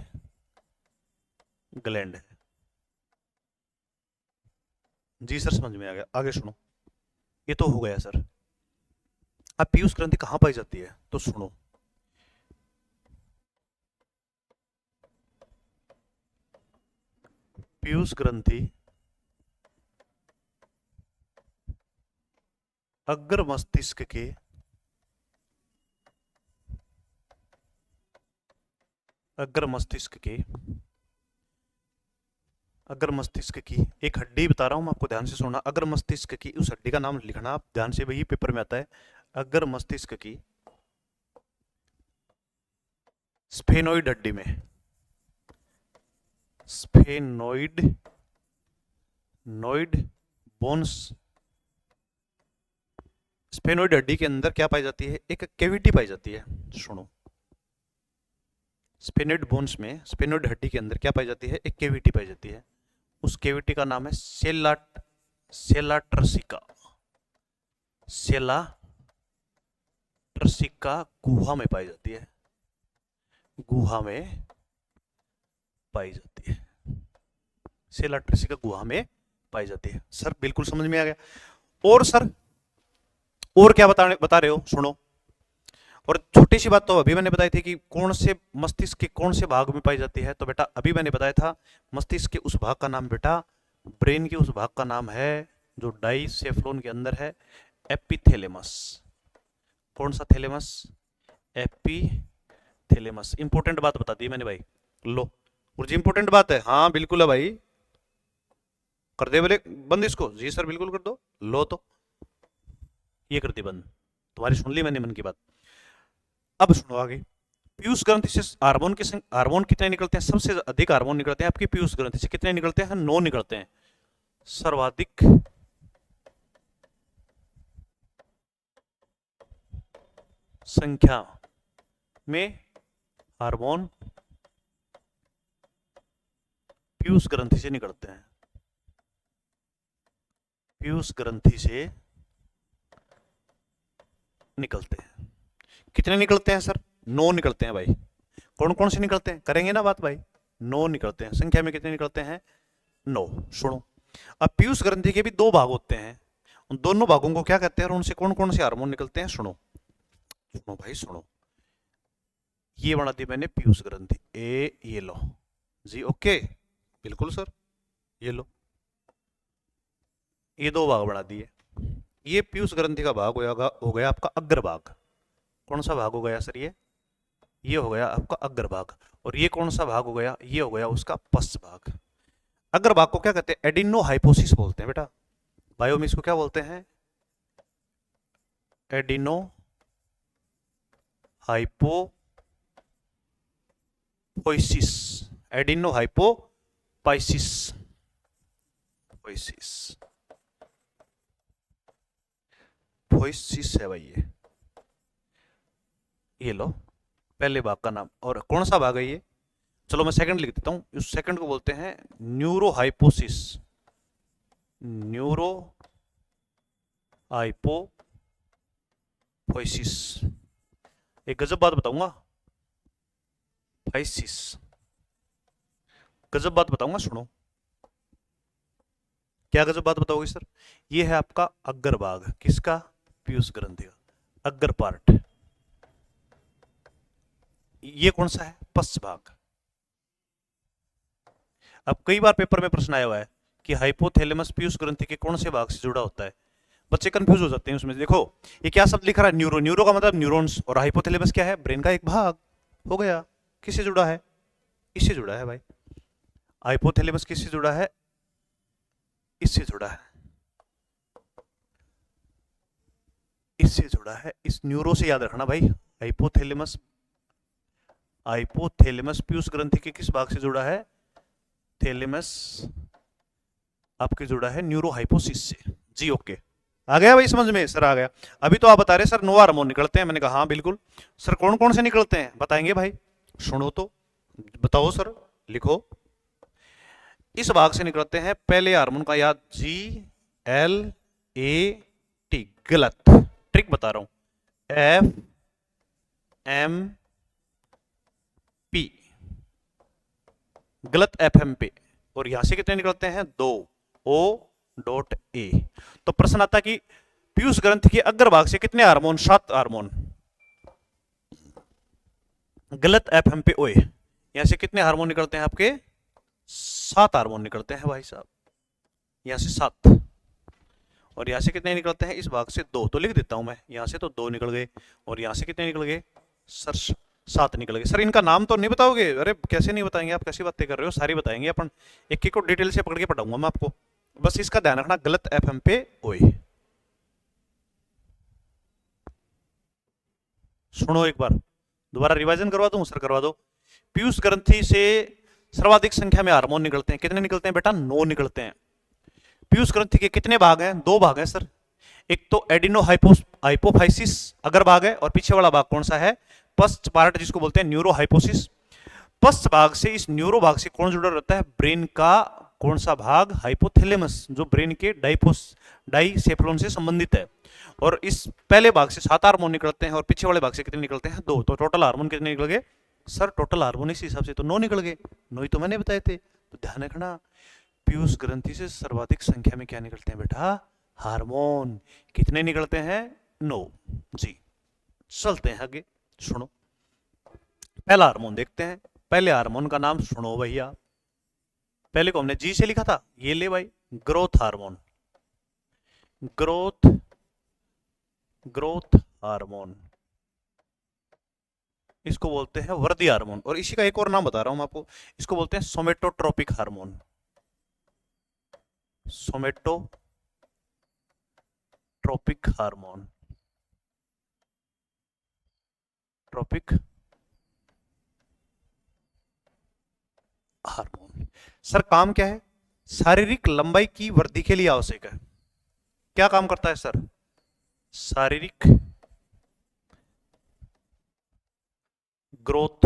ग्लैंड है। जी सर, समझ में आ गया। आगे सुनो, ये तो हो गया सर। अब पीयूष ग्रंथि कहां पाई जाती है तो सुनो, पीयूष ग्रंथि अग्र मस्तिष्क के अग्र मस्तिष्क की एक हड्डी बता रहा हूं मैं आपको, ध्यान से सुनना। अग्र मस्तिष्क की उस हड्डी का नाम लिखना आप ध्यान से, वही पेपर में आता है। अग्र मस्तिष्क की स्फेनोइड हड्डी में, स्फेनोइड बोन्स, स्फेनोइड हड्डी के अंदर क्या पाई जाती है? एक कैविटी पाई जाती है। सुनो, स्फेनोइड बोन्स में, स्फेनोइड हड्डी के अंदर क्या पाई जाती है? एक कैविटी पाई जाती है। उस कैविटी का नाम है सेला ट्रसिका, गुहा में पाई जाती है, गुहा में पाई जाती है। सेला ट्रसिका गुहा में पाई जाती है। सर बिल्कुल समझ में आ गया। और सर और क्या बता रहे हो? सुनो, और छोटी सी बात तो अभी मैंने बताई थी कि कौन से मस्तिष्क के कौन से भाग में पाई जाती है, तो बेटा अभी मैंने बताया था मस्तिष्क के उस भाग का नाम बेटा, ब्रेन के उस भाग का नाम है जो डाइसेफ्लोन के अंदर है, एपिथैलेमस। कौन सा थैलेमस? एपिथैलेमस। इंपॉर्टेंट बात बता दी मैंने भाई, लो। और जी इंपॉर्टेंट बात है, हाँ बिल्कुल है भाई। कर दे बोले बंद इसको? जी सर बिल्कुल कर दो। लो तो ये कर दी बंद, तुम्हारी सुन ली मैंने मन की बात। अब सुनो आगे, पीयूष ग्रंथि से हार्मोन कितने निकलते हैं? सबसे अधिक हार्मोन निकलते हैं आपकी पीयूष ग्रंथि से। कितने निकलते हैं? 9 निकलते हैं। सर्वाधिक संख्या में हार्मोन पीयूष ग्रंथि से निकलते हैं। पीयूष ग्रंथि से निकलते हैं। कितने निकलते हैं सर? 9 निकलते हैं भाई। कौन कौन से निकलते हैं? करेंगे ना बात भाई। 9 निकलते हैं। संख्या में कितने निकलते हैं? 9। सुनो, अब पीयूष ग्रंथि के भी 2 भाग होते हैं। उन दोनों भागों को क्या कहते हैं और उनसे कौन कौन से हार्मोन निकलते हैं? सुनो सुनो भाई सुनो। ये बना दी मैंने पीयूष ग्रंथि ये लो जी। ओके, बिल्कुल सर, ये लो, ये 2 भाग बना दिए। ये पीयूष ग्रंथि का भाग हो गया आपका अग्रभाग। कौन सा भाग हो गया सर? ये हो गया आपका अग्रभाग। और ये कौन सा भाग हो गया? ये हो गया उसका पश्च भाग। अग्रभाग को क्या कहते हैं? एडिनो हाइपोसिस बोलते हैं बेटा। बायो में इसको क्या बोलते हैं? एडिनो हाइपोपोइसिस। एडिनो हाइपोपाइसिस पोइसिस है भाई। ये लो पहले भाग का नाम। और कौन सा भाग है ये? चलो मैं सेकंड लिख देता हूं। उस सेकंड को बोलते हैं न्यूरोहाइपोसिस। न्यूरो हाइपोपोइसिस। एक गजब बात बताऊंगा, फाइसिस, गजब बात बताऊंगा, सुनो। क्या गजब बात बताओगे सर? ये है आपका अग्रभाग। किसका? पीयूष ग्रंथि का अग्र पार्ट। ये कौन सा है? पश्च भाग। अब कई बार पेपर में प्रश्न आया हुआ है कि हाइपोथैलेमस पीयूष ग्रंथि के कौन से भाग से जुड़ा होता है। बच्चे कंफ्यूज हो जाते हैं उसमें। देखो ये क्या शब्द लिख रहा है? न्यूरो। न्यूरो का मतलब न्यूरॉन्स, और हाइपोथैलेमस क्या है? ब्रेन का एक भाग हो गया। किससे जुड़ा है? इससे जुड़ा है भाई। हाइपोथैलेमस किससे जुड़ा है? इससे जुड़ा है, इससे जुड़ा है। इस न्यूरो से याद रखना भाई। हाइपोथैलेमस, हाइपोथैलेमस पीयूष ग्रंथि के किस भाग से जुड़ा है? थैलेमस आपके जुड़ा है न्यूरो हाइपोसिस से जी। ओके, आ गया भाई समझ में? सर आ गया। अभी तो आप बता रहे सर 9 हार्मोन निकलते हैं। मैंने कहा हाँ बिल्कुल सर। कौन कौन से निकलते हैं बताएंगे भाई? सुनो तो, बताओ सर, लिखो। इस भाग से निकलते हैं पहले हार्मोन का, याद, GLAT। गलत, ट्रिक बता रहा हूं। FMP, गलत FMP। और यहां से कितने निकलते हैं? 2, O.A। तो प्रश्न आता कि पीयूष ग्रंथि के अग्रभाग से कितने हार्मोन? 7 हार्मोन। गलत FMP OA। यहां से कितने हार्मोन निकलते हैं आपके? 7 हार्मोन निकलते हैं भाई साहब। यहां से 7। और यहां से कितने निकलते हैं? इस भाग से 2। तो लिख देता हूं मैं। यहां से तो 2 निकल गए। और यहां से कितने निकल गए सर? 7 निकल गए। सर इनका नाम तो नहीं बताओगे? अरे कैसे नहीं बताएंगे, आप कैसी बातें कर रहे हो? सारी बताएंगे अपन। एक एक को डिटेल से पकड़ के पढ़ाऊंगा मैं आपको। बस इसका ध्यान रखना, गलत FMP OA। सुनो एक बार, दोबारा रिवाइजन करवा दूं सर? करवा दो। पीयूष ग्रंथि से सर्वाधिक संख्या में हार्मोन निकलते हैं। कितने निकलते हैं बेटा? 9 निकलते हैं। पीयूष ग्रंथि के कितने भाग हैं? 2 भाग हैं सर। एक तो एडिनो हाइपोफाइसिस अगर भाग है, और पीछे वाला भाग कौन सा है? पश्च पार्ट, जिसको बोलते हैं न्यूरो हाइपोसिस। पश्च भाग से, इस न्यूरो भाग से कौन जुड़ा रहता है? ब्रेन का कौन सा भाग? हाइपोथैलेमस, जो ब्रेन के डाइसेफलोन से संबंधित है। और इस पहले भाग से 7 हार्मोन निकलते हैं, और पीछे वाले भाग से कितने निकलते हैं? 2। तो टोटल हार्मोन कितने निकल गए सर? टोटल हार्मोन इस हिसाब से तो 9 निकल गए। 9 ही तो मैंने बताए थे। तो ध्यान रखना, पीयूष ग्रंथि से सर्वाधिक संख्या में क्या निकलते हैं बेटा? हार्मोन। कितने निकलते हैं? 9 जी। चलते हैं आगे, सुनो। पहला हार्मोन देखते हैं। पहले हार्मोन का नाम सुनो भैया। पहले को हमने जी से लिखा था, ये ले भाई, growth hormone. Growth, growth hormone, इसको बोलते हैं वृद्धि हार्मोन। और इसी का एक और नाम बता रहा हूं मैं आपको, इसको बोलते हैं somatotropic hormone. Somatotropic hormone, tropic hormone. Sir काम क्या है? शारीरिक लंबाई की वृद्धि के लिए आवश्यक है। क्या काम करता है सर? शारीरिक ग्रोथ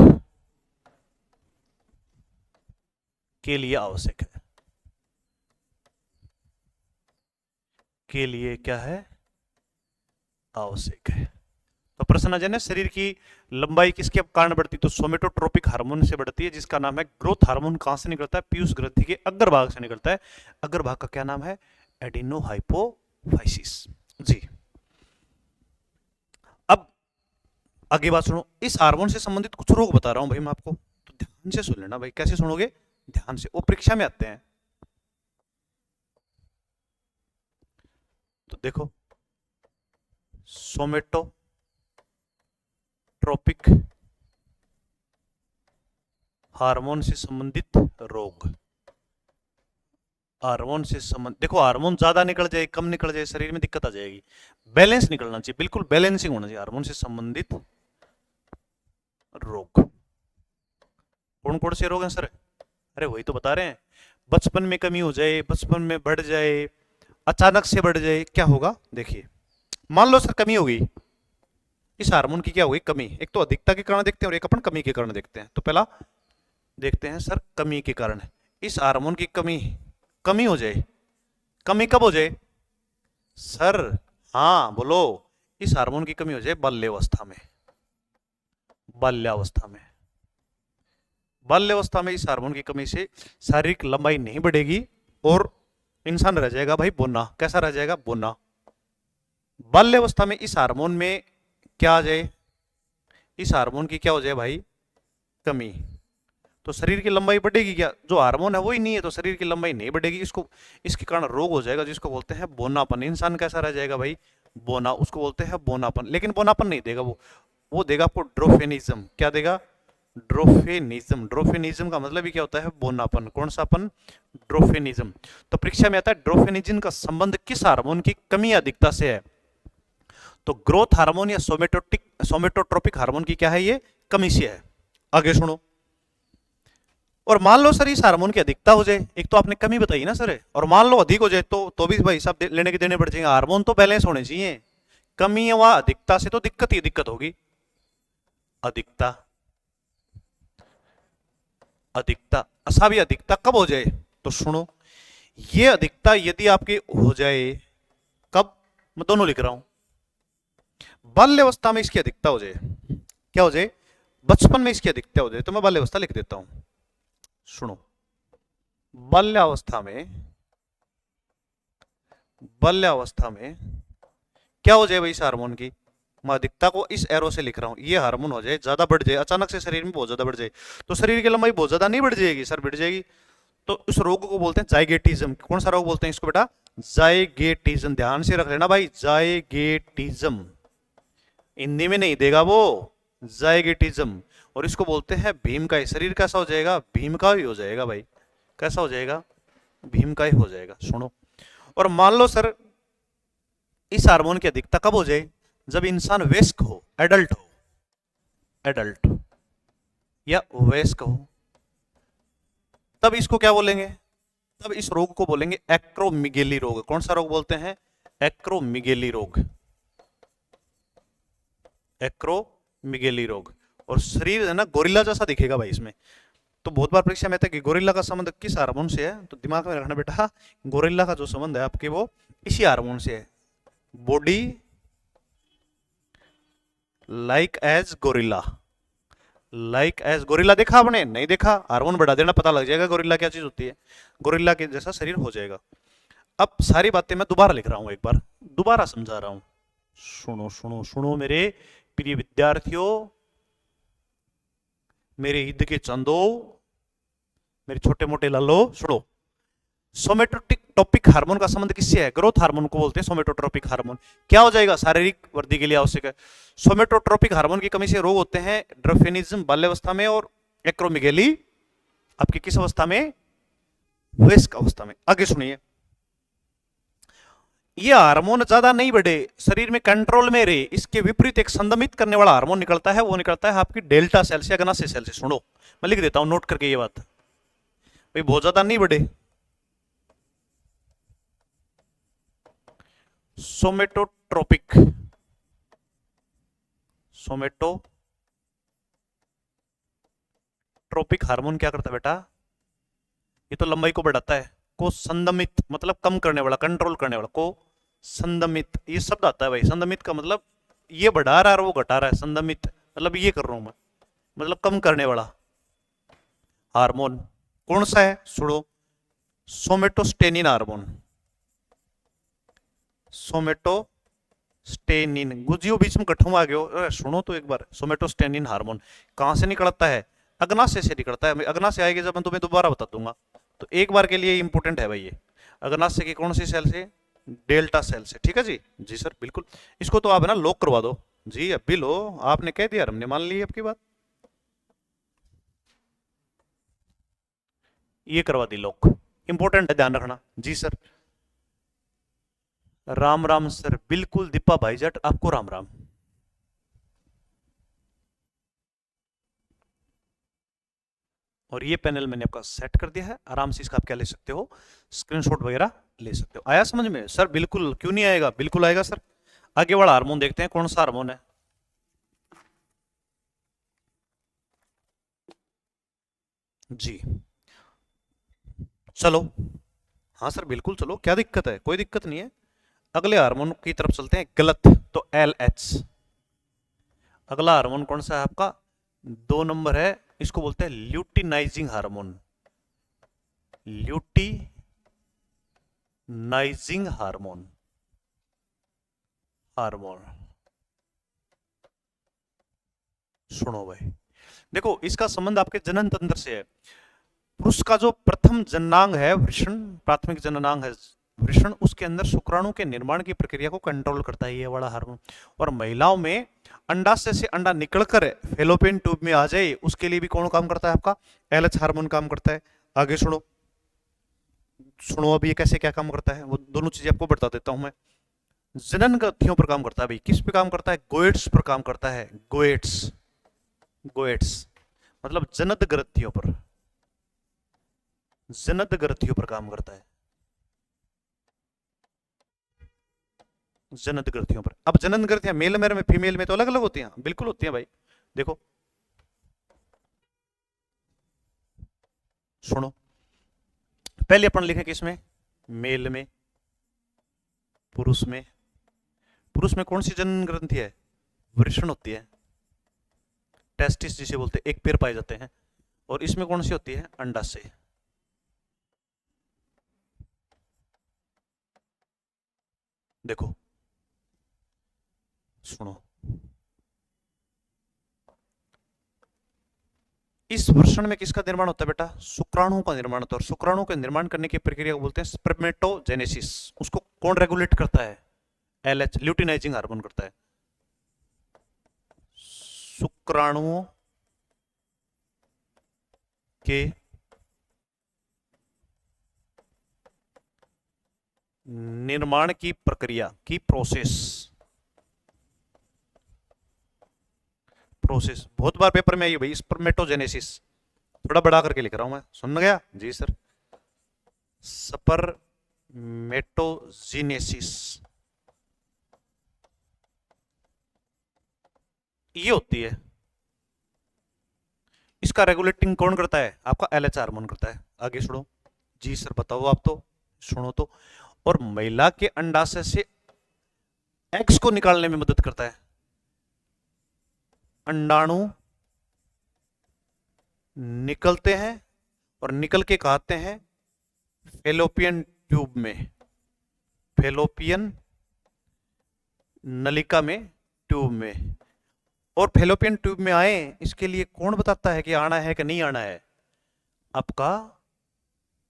के लिए आवश्यक है। के लिए क्या है? आवश्यक है। तो प्रश्न आ जाए ना, शरीर की लंबाई किसके कारण बढ़ती? तो सोमेटोट्रोपिक हार्मोन से बढ़ती है, जिसका नाम है ग्रोथ हार्मोन। कहां से निकलता है? पीयूष ग्रंथि के अग्रभाग से निकलता है। अग्रभाग का क्या नाम है? एडिनोहाइपोफाइसिस। जी, अब आगे बात सुनो। इस हार्मोन से संबंधित कुछ रोग बता रहा हूं भाई मैं आपको, तो ध्यान से सुन लेना भाई। कैसे सुनोगे? ध्यान से, वो परीक्षा में आते हैं। तो देखो, सोमेटोट्रोपिक हार्मोन से संबंधित रोग। हार्मोन से संबंध, देखो हार्मोन ज्यादा निकल जाए, कम निकल जाए, शरीर में दिक्कत आ जाएगी। बैलेंस निकलना चाहिए, बिल्कुल बैलेंसिंग होना चाहिए। हार्मोन से संबंधित रोग कौन कौन से रोग हैं सर? अरे वही तो बता रहे हैं। बचपन में कमी हो जाए, बचपन में बढ़ जाए, अचानक से बढ़ जाए, क्या होगा? देखिए, मान लो सर कमी हो गई, इस हार्मोन की क्या हुई? कमी। एक तो अधिकता के कारण देखते हैं और एक अपन कमी के कारण देखते हैं। तो पहला देखते हैं सर कमी के कारण। इस हार्मोन की कमी, कमी हो जाए। कमी कब हो जाए सर? हाँ बोलो। इस हार्मोन की कमी हो जाए बाल्यावस्था में। बाल्यावस्था में, बाल्यावस्था में इस हार्मोन की कमी से शारीरिक लंबाई नहीं बढ़ेगी और इंसान रह जाएगा भाई बोना। कैसा रह जाएगा? बोना। बाल्यावस्था में इस हार्मोन में क्या आ जाए? इस हार्मोन की क्या हो जाए भाई? कमी। तो शरीर की लंबाई बढ़ेगी क्या? जो हार्मोन है वो ही नहीं है, तो शरीर की लंबाई नहीं बढ़ेगी। इसको, इसके कारण रोग हो जाएगा, जिसको बोलते हैं बोनापन। इंसान कैसा रह जाएगा भाई? बोना। उसको बोलते हैं बोनापन। लेकिन बोनापन नहीं देगा वो देगा आपको ड्रोफेनिज्म। क्या देगा? ड्रोफेनिज्म। ड्रोफेनिज्म का मतलब ही क्या होता है? बोनापन। कौन सा अपन? ड्रोफेनिज्म। तो परीक्षा में आता है ड्रोफेनिज्म का संबंध किस हार्मोन की कमी या अधिकता से है? तो ग्रोथ हार्मोन या सोमेटोट्रोपिक हार्मोन की क्या है? ये कमी से है। आगे सुनो। और मान लो सर इस हार्मोन की अधिकता हो जाए, एक तो आपने कमी बताई ना सर, और मान लो अधिक हो जाए तो भी भाई सब लेने के देने पड़ जाएंगे। हार्मोन तो बैलेंस होने चाहिए। कमी व अधिकता से तो दिक्कत ही दिक्कत होगी। अधिकता, अधिकता, असावी अधिकता कब हो जाए? तो सुनो, ये अधिकता यदि आपकी हो जाए कब? मैं दोनों लिख रहा हूं। बाल्यावस्था में इसकी अधिकता हो जाए। क्या हो जाए? बचपन में इसकी अधिकता हो जाए, तो मैं बाल्यावस्था लिख देता हूं। सुनो, बाल्यावस्था में, बाल्यावस्था में क्या हो जाए भाई इस हार्मोन की? मैं अधिकता को इस एरो से लिख रहा हूं। ये हार्मोन हो जाए, ज्यादा बढ़ जाए, अचानक से शरीर में बहुत ज्यादा बढ़ जाए, तो शरीर की लंबाई बहुत ज्यादा नहीं बढ़ जाएगी सर? बढ़ जाएगी। तो उस रोग को बोलते हैं जाइगेटिज्म। कौन सा रोग बोलते हैं इसको बेटा? जाइगेटिज्म। ध्यान से रख लेना भाई, जाइगेटिज्म। हिंदी में नहीं देगा वो, जाइगेटिज्म। और इसको बोलते हैं भीम का। शरीर कैसा हो जाएगा? भीम का ही हो जाएगा भाई। कैसा हो जाएगा? भीम का ही हो जाएगा। सुनो, और मान लो सर इस हार्मोन की अधिकता कब हो जाए? जब इंसान वयस्क हो, एडल्ट हो, एडल्ट या वयस्क हो, तब इसको क्या बोलेंगे? तब इस रोग को बोलेंगे एक्रोमिगेली रोग। कौन सा रोग बोलते हैं? एक्रोमिगेली रोग। एक्रोमिगेली रोग। और शरीर है ना गोरिल्ला जैसा दिखेगा भाई इसमें। तो बहुत बार परीक्षा में आता है कि गोरिल्ला का संबंध किस हार्मोन से है? तो दिमाग में रखना बेटा, गोरिल्ला का जो संबंध है आपके वो इसी हार्मोन से है। Body like as gorilla. Like as gorilla देखा आपने? नहीं देखा? हार्मोन बढ़ा देना, पता लग जाएगा गोरिल्ला क्या चीज होती है। गोरिल्ला के जैसा शरीर हो जाएगा। अब सारी बातें मैं दोबारा लिख रहा हूं, एक बार दोबारा समझा रहा हूं। सुनो सुनो सुनो मेरे प्रिय विद्यार्थियों, मेरे ईद के चंदो, मेरे छोटे मोटे लालो, सुनो। सोमेटोट्रोपिक हार्मोन का संबंध किससे है? ग्रोथ हार्मोन को बोलते हैं सोमेटोट्रोपिक हार्मोन। क्या हो जाएगा? शारीरिक वृद्धि के लिए आवश्यक है। सोमेटोट्रोपिक हार्मोन की कमी से रोग होते हैं ड्रोफेनिज्म बाल्यावस्था में, और एक्रोमिगेली आपकी किस अवस्था में? वयस्क अवस्था में। आगे सुनिए, ये हार्मोन ज्यादा नहीं बढ़े, शरीर में कंट्रोल में रहे, इसके विपरीत एक संदमित करने वाला हार्मोन निकलता है। वो निकलता है आपकी डेल्टा सेल से, अग्नाशय सेल से। सुनो, मैं लिख देता हूं नोट करके ये बात। भाई बहुत ज्यादा नहीं बढ़े। सोमेटोट्रोपिक, सोमेटोट्रोपिक हार्मोन क्या करता है बेटा? ये तो लंबाई को बढ़ाता है। को संदमित मतलब कम करने वाला, कंट्रोल करने वाला। को संदमित ये शब्द आता है भाई। संदमित का मतलब ये बढ़ा रहा है और वो घटा रहा है। संदमित मतलब ये कर रहा हूं मैं, मतलब कम करने वाला हार्मोन। कौन सा है सुनो? Somatostatin hormone. सोमेटोस्टेनिन, गुजियो बीच में कठुआ आ गयो, सुनो तो एक बार। सोमेटोस्टेनिन हार्मोन कहां से निकलता है? अग्नाशय से निकलता है। अग्नाशय आएगी जब मैं तुम्हें दोबारा बता दूंगा, तो एक बार के लिए इंपॉर्टेंट है भाई ये। अग्नाशय की कौन सी सेल से? डेल्टा सेल से। ठीक है जी, जी सर बिल्कुल। इसको तो आप है ना लॉक करवा दो जी, अब भी लो। आपने कह दिया, हमने मान ली आपकी बात। ये करवा दी लॉक, इंपॉर्टेंट है, ध्यान रखना जी सर। राम राम सर, बिल्कुल दीपा भाई जट, आपको राम राम। और ये पैनल मैंने आपका सेट कर दिया है, आराम से इसका आप क्या ले सकते हो? स्क्रीनशॉट वगैरह ले सकते हो। आया समझ में सर? बिल्कुल, क्यों नहीं आएगा, बिल्कुल आएगा सर। आगे वाला हार्मोन देखते हैं, कौन सा हार्मोन है? जी चलो, हाँ सर बिल्कुल चलो, क्या दिक्कत है? कोई दिक्कत नहीं है। अगले हार्मोन की तरफ चलते हैं। गलत, तो एल एच। अगला हार्मोन कौन सा है आपका? 2 नंबर है, इसको बोलते हैं luteinizing hormone. Luteinizing hormone, hormone. सुनो भाई, देखो इसका संबंध आपके जनन तंत्र से है। पुरुष का जो प्रथम जननांग है वृषण, प्राथमिक जननांग है वृषण, उसके अंदर शुक्राणु के निर्माण की प्रक्रिया को कंट्रोल करता है ये वाला हार्मोन। और महिलाओं में अंडाशय से अंडा निकलकर फेलोपियन ट्यूब में आ जाए, उसके लिए भी कौन काम करता है आपका? एलएच हार्मोन काम करता है। आगे सुनो, सुनो अब ये कैसे क्या काम करता है, वो दोनों चीजें आपको बता देता हूं मैं। जनन ग्रंथियों पर काम करता है भाई। किस पे काम करता है? गोएट्स पर काम करता है। गोएट्स, गोएट्स मतलब जनद ग्रंथियों पर, जनद ग्रंथियों पर काम करता है। जनन ग्रंथियों पर। अब जनन ग्रंथियां मेल में फीमेल में तो अलग अलग होती हैं, बिल्कुल होती हैं भाई। देखो सुनो, पहले अपन लिखे किसमें? मेल में, पुरुष में। पुरुष में कौन सी जनन ग्रंथि है? वृषण होती है, टेस्टिस जिसे बोलते हैं, एक पैर पाए जाते हैं। और इसमें कौन सी होती है? अंडाशय। देखो सुनो, इस वृषण में किसका निर्माण होता है बेटा? शुक्राणु का निर्माण होता है। और शुक्राणु का निर्माण करने की प्रक्रिया को बोलते हैं स्पर्मेटोजेनेसिस। उसको कौन रेगुलेट करता है? एलएच, ल्यूटिनाइजिंग हार्मोन करता है। शुक्राणुओं के निर्माण की प्रक्रिया की प्रोसेस, प्रोसेस बहुत बार पेपर में आई है भाई, स्पर्मेटोजेनेसिस। थोड़ा बड़ा करके लिख रहा हूं मैं, सुन गया जी सर? स्पर्मेटोजेनेसिस ये होती है। इसका रेगुलेटिंग कौन करता है? आपका एलएच हार्मोन करता है। आगे सुनो जी सर, बताओ आप तो, सुनो तो। और महिला के अंडाशय से एक्स को निकालने में मदद करता है। अंडाणु निकलते हैं और निकल के कहते हैं फेलोपियन ट्यूब में, फेलोपियन नलिका में, ट्यूब में। और फेलोपियन ट्यूब में आए, इसके लिए कौन बताता है कि आना है कि नहीं आना है? आपका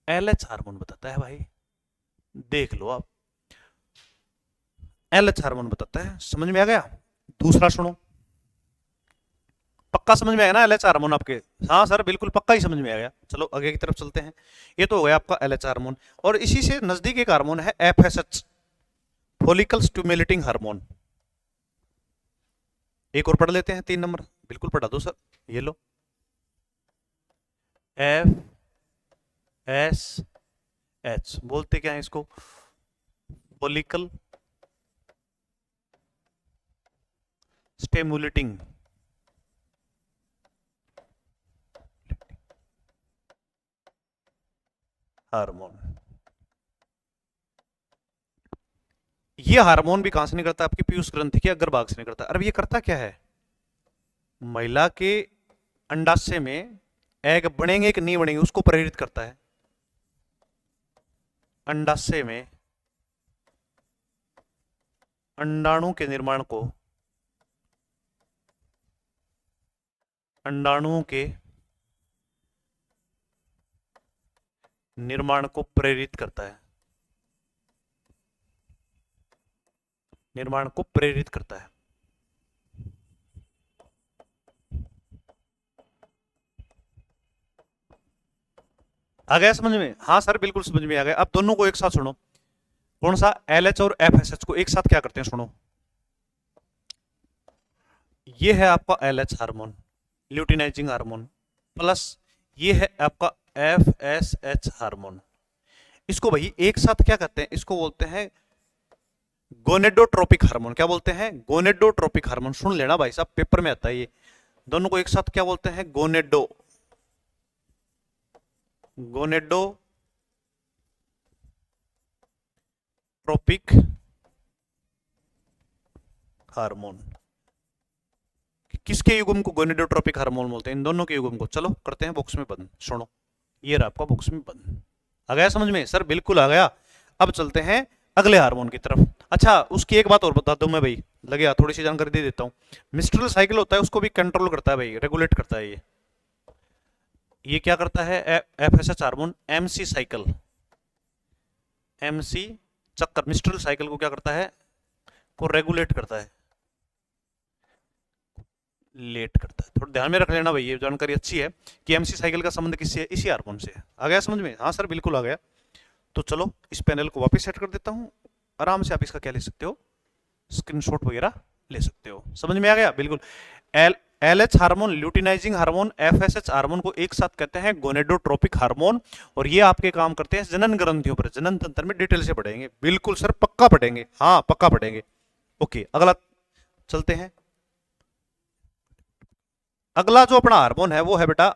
एलएच हार्मोन बताता है भाई, देख लो आप। एलएच हार्मोन बताता है, समझ में आ गया? दूसरा सुनो, पक्का समझ में आया ना एलएच हार्मोन आपके? हाँ सर बिल्कुल पक्का ही समझ में आ गया। चलो आगे की तरफ चलते हैं। ये तो हो गया आपका एलएच हार्मोन। और इसी से नजदीक एक हार्मोन है एफएसएच, फॉलिकल स्टिमुलेटिंग हार्मोन। एक और पढ़ लेते हैं, 3 नंबर, बिल्कुल पढ़ा दो सर। ये लो, एफ एस एच बोलते क्या है इसको, फॉलिकल स्टिमुलेटिंग हार्मोन। ये हार्मोन भी कहां से निकलता है, आपकी पीयूष ग्रंथि के अग्रभाग से निकलता है। और ये करता क्या है, महिला के अंडाशय में एग बनेंगे कि नहीं बनेंगे उसको प्रेरित करता है। अंडाशय में अंडाणु के निर्माण को, अंडाणुओं के निर्माण को प्रेरित करता है, निर्माण को प्रेरित करता है। आ गया समझ में? हाँ सर बिल्कुल समझ में आ गया। अब दोनों को एक साथ सुनो, कौन सा LH और FSH को एक साथ क्या करते हैं सुनो। ये है आपका LH hormone, luteinizing hormone, plus ये है आपका FSH हार्मोन। इसको भाई एक साथ क्या कहते हैं, इसको बोलते हैं गोनेडोट्रोपिक हार्मोन। क्या बोलते हैं, गोनेडोट्रोपिक हार्मोन। सुन लेना भाई साहब, पेपर में आता है ये। दोनों को एक साथ क्या बोलते हैं, गोनेडोट्रोपिक हार्मोन। किसके युग्म को गोनेडोट्रोपिक हार्मोन बोलते हैं, इन दोनों के युग्म को। चलो करते हैं बॉक्स में बंद, सुनो ये रहा आपका बॉक्स में बंद। आ गया समझ में? सर बिल्कुल आ गया। अब चलते हैं अगले हार्मोन की तरफ। अच्छा उसकी एक बात और बता दूं मैं भाई, लगे थोड़ी सी जानकारी दे देता हूं। मिस्ट्रल साइकिल होता है उसको भी कंट्रोल करता है भाई, रेगुलेट करता है ये क्या करता है, FSH hormone MC cycle, MC चक्कर, मिस्ट्रल साइकिल को क्या करता है, को रेगुलेट करता है, लेट करता है। थोड़ा ध्यान में रख लेना भाई, ये जानकारी अच्छी है कि MC साइकिल का संबंध किससे है, इसी हार्मोन से। आ गया समझ में? हाँ सर बिल्कुल आ गया। तो चलो इस पैनल को वापस सेट कर देता हूं, आराम से आप इसका क्या ले सकते हो, स्क्रीनशॉट वगैरह ले सकते हो। समझ में आ गया? बिल्कुल। LH hormone, luteinizing hormone, FSH hormone को एक साथ कहते हैं गोनेडोट्रोपिक हार्मोन। और ये आपके काम करते हैं जनन ग्रंथियों पर। जनन तंत्र में डिटेल से पढ़ेंगे, बिल्कुल सर पक्का पढ़ेंगे, हाँ पक्का पढ़ेंगे। ओके अगला चलते हैं। अगला जो अपना हार्मोन है वो है बेटा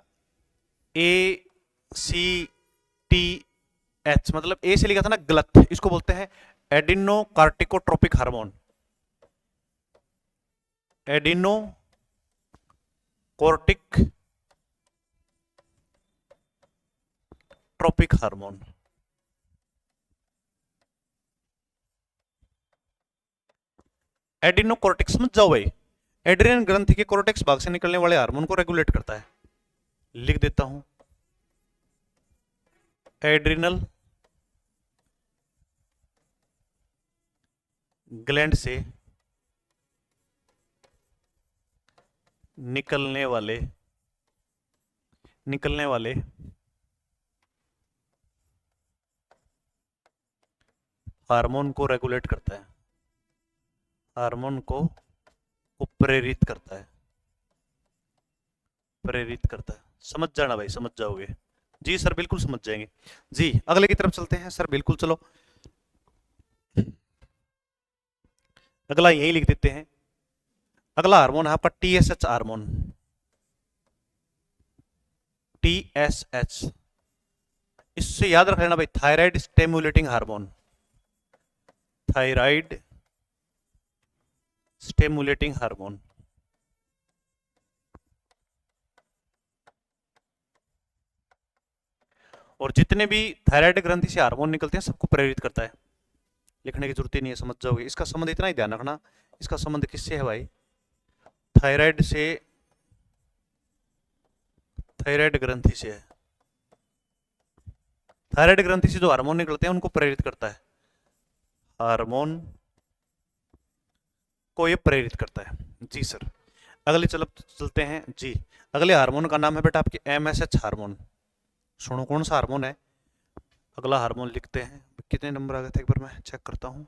ACTH, मतलब ए से लिखा था ना गलत, इसको बोलते हैं adeno corticotropic hormone, adeno cortic tropic hormone. Adenocortex समझ जाओ भाई, एड्रिनल ग्रंथि के कोर्टेक्स भाग से निकलने वाले हार्मोन को रेगुलेट करता है। लिख देता हूं, एड्रिनल ग्लैंड से निकलने वाले हार्मोन को रेगुलेट करता है, हार्मोन को प्रेरित करता है, प्रेरित करता है। समझ जाना भाई, समझ जाओगे जी सर, बिल्कुल समझ जाएंगे जी। अगले की तरफ चलते हैं सर, बिल्कुल चलो। अगला यही लिख देते हैं। अगला हार्मोन है आपका TSH हार्मोन, TSH। इससे याद रख लेना भाई, thyroid stimulating hormone, thyroid stimulating hormone. और जितने भी थायराइड ग्रंथि से हार्मोन निकलते हैं सबको प्रेरित करता है। लिखने की जरूरत ही नहीं है, समझ जाओगे। इसका संबंध इतना ही ध्यान रखना, इसका संबंध किससे है भाई, थायराइड से, थायराइड ग्रंथि से है। थायराइड ग्रंथि से जो हार्मोन निकलते हैं उनको प्रेरित करता है, हार्मोन को ये प्रेरित करता है जी सर। अगले चलते हैं जी। अगले हार्मोन का नाम है बेटा आपके MSH हार्मोन। सुनो कौन सा हार्मोन है। अगला हार्मोन लिखते हैं, कितने नंबर आ गए थे एक बार मैं चेक करता हूँ,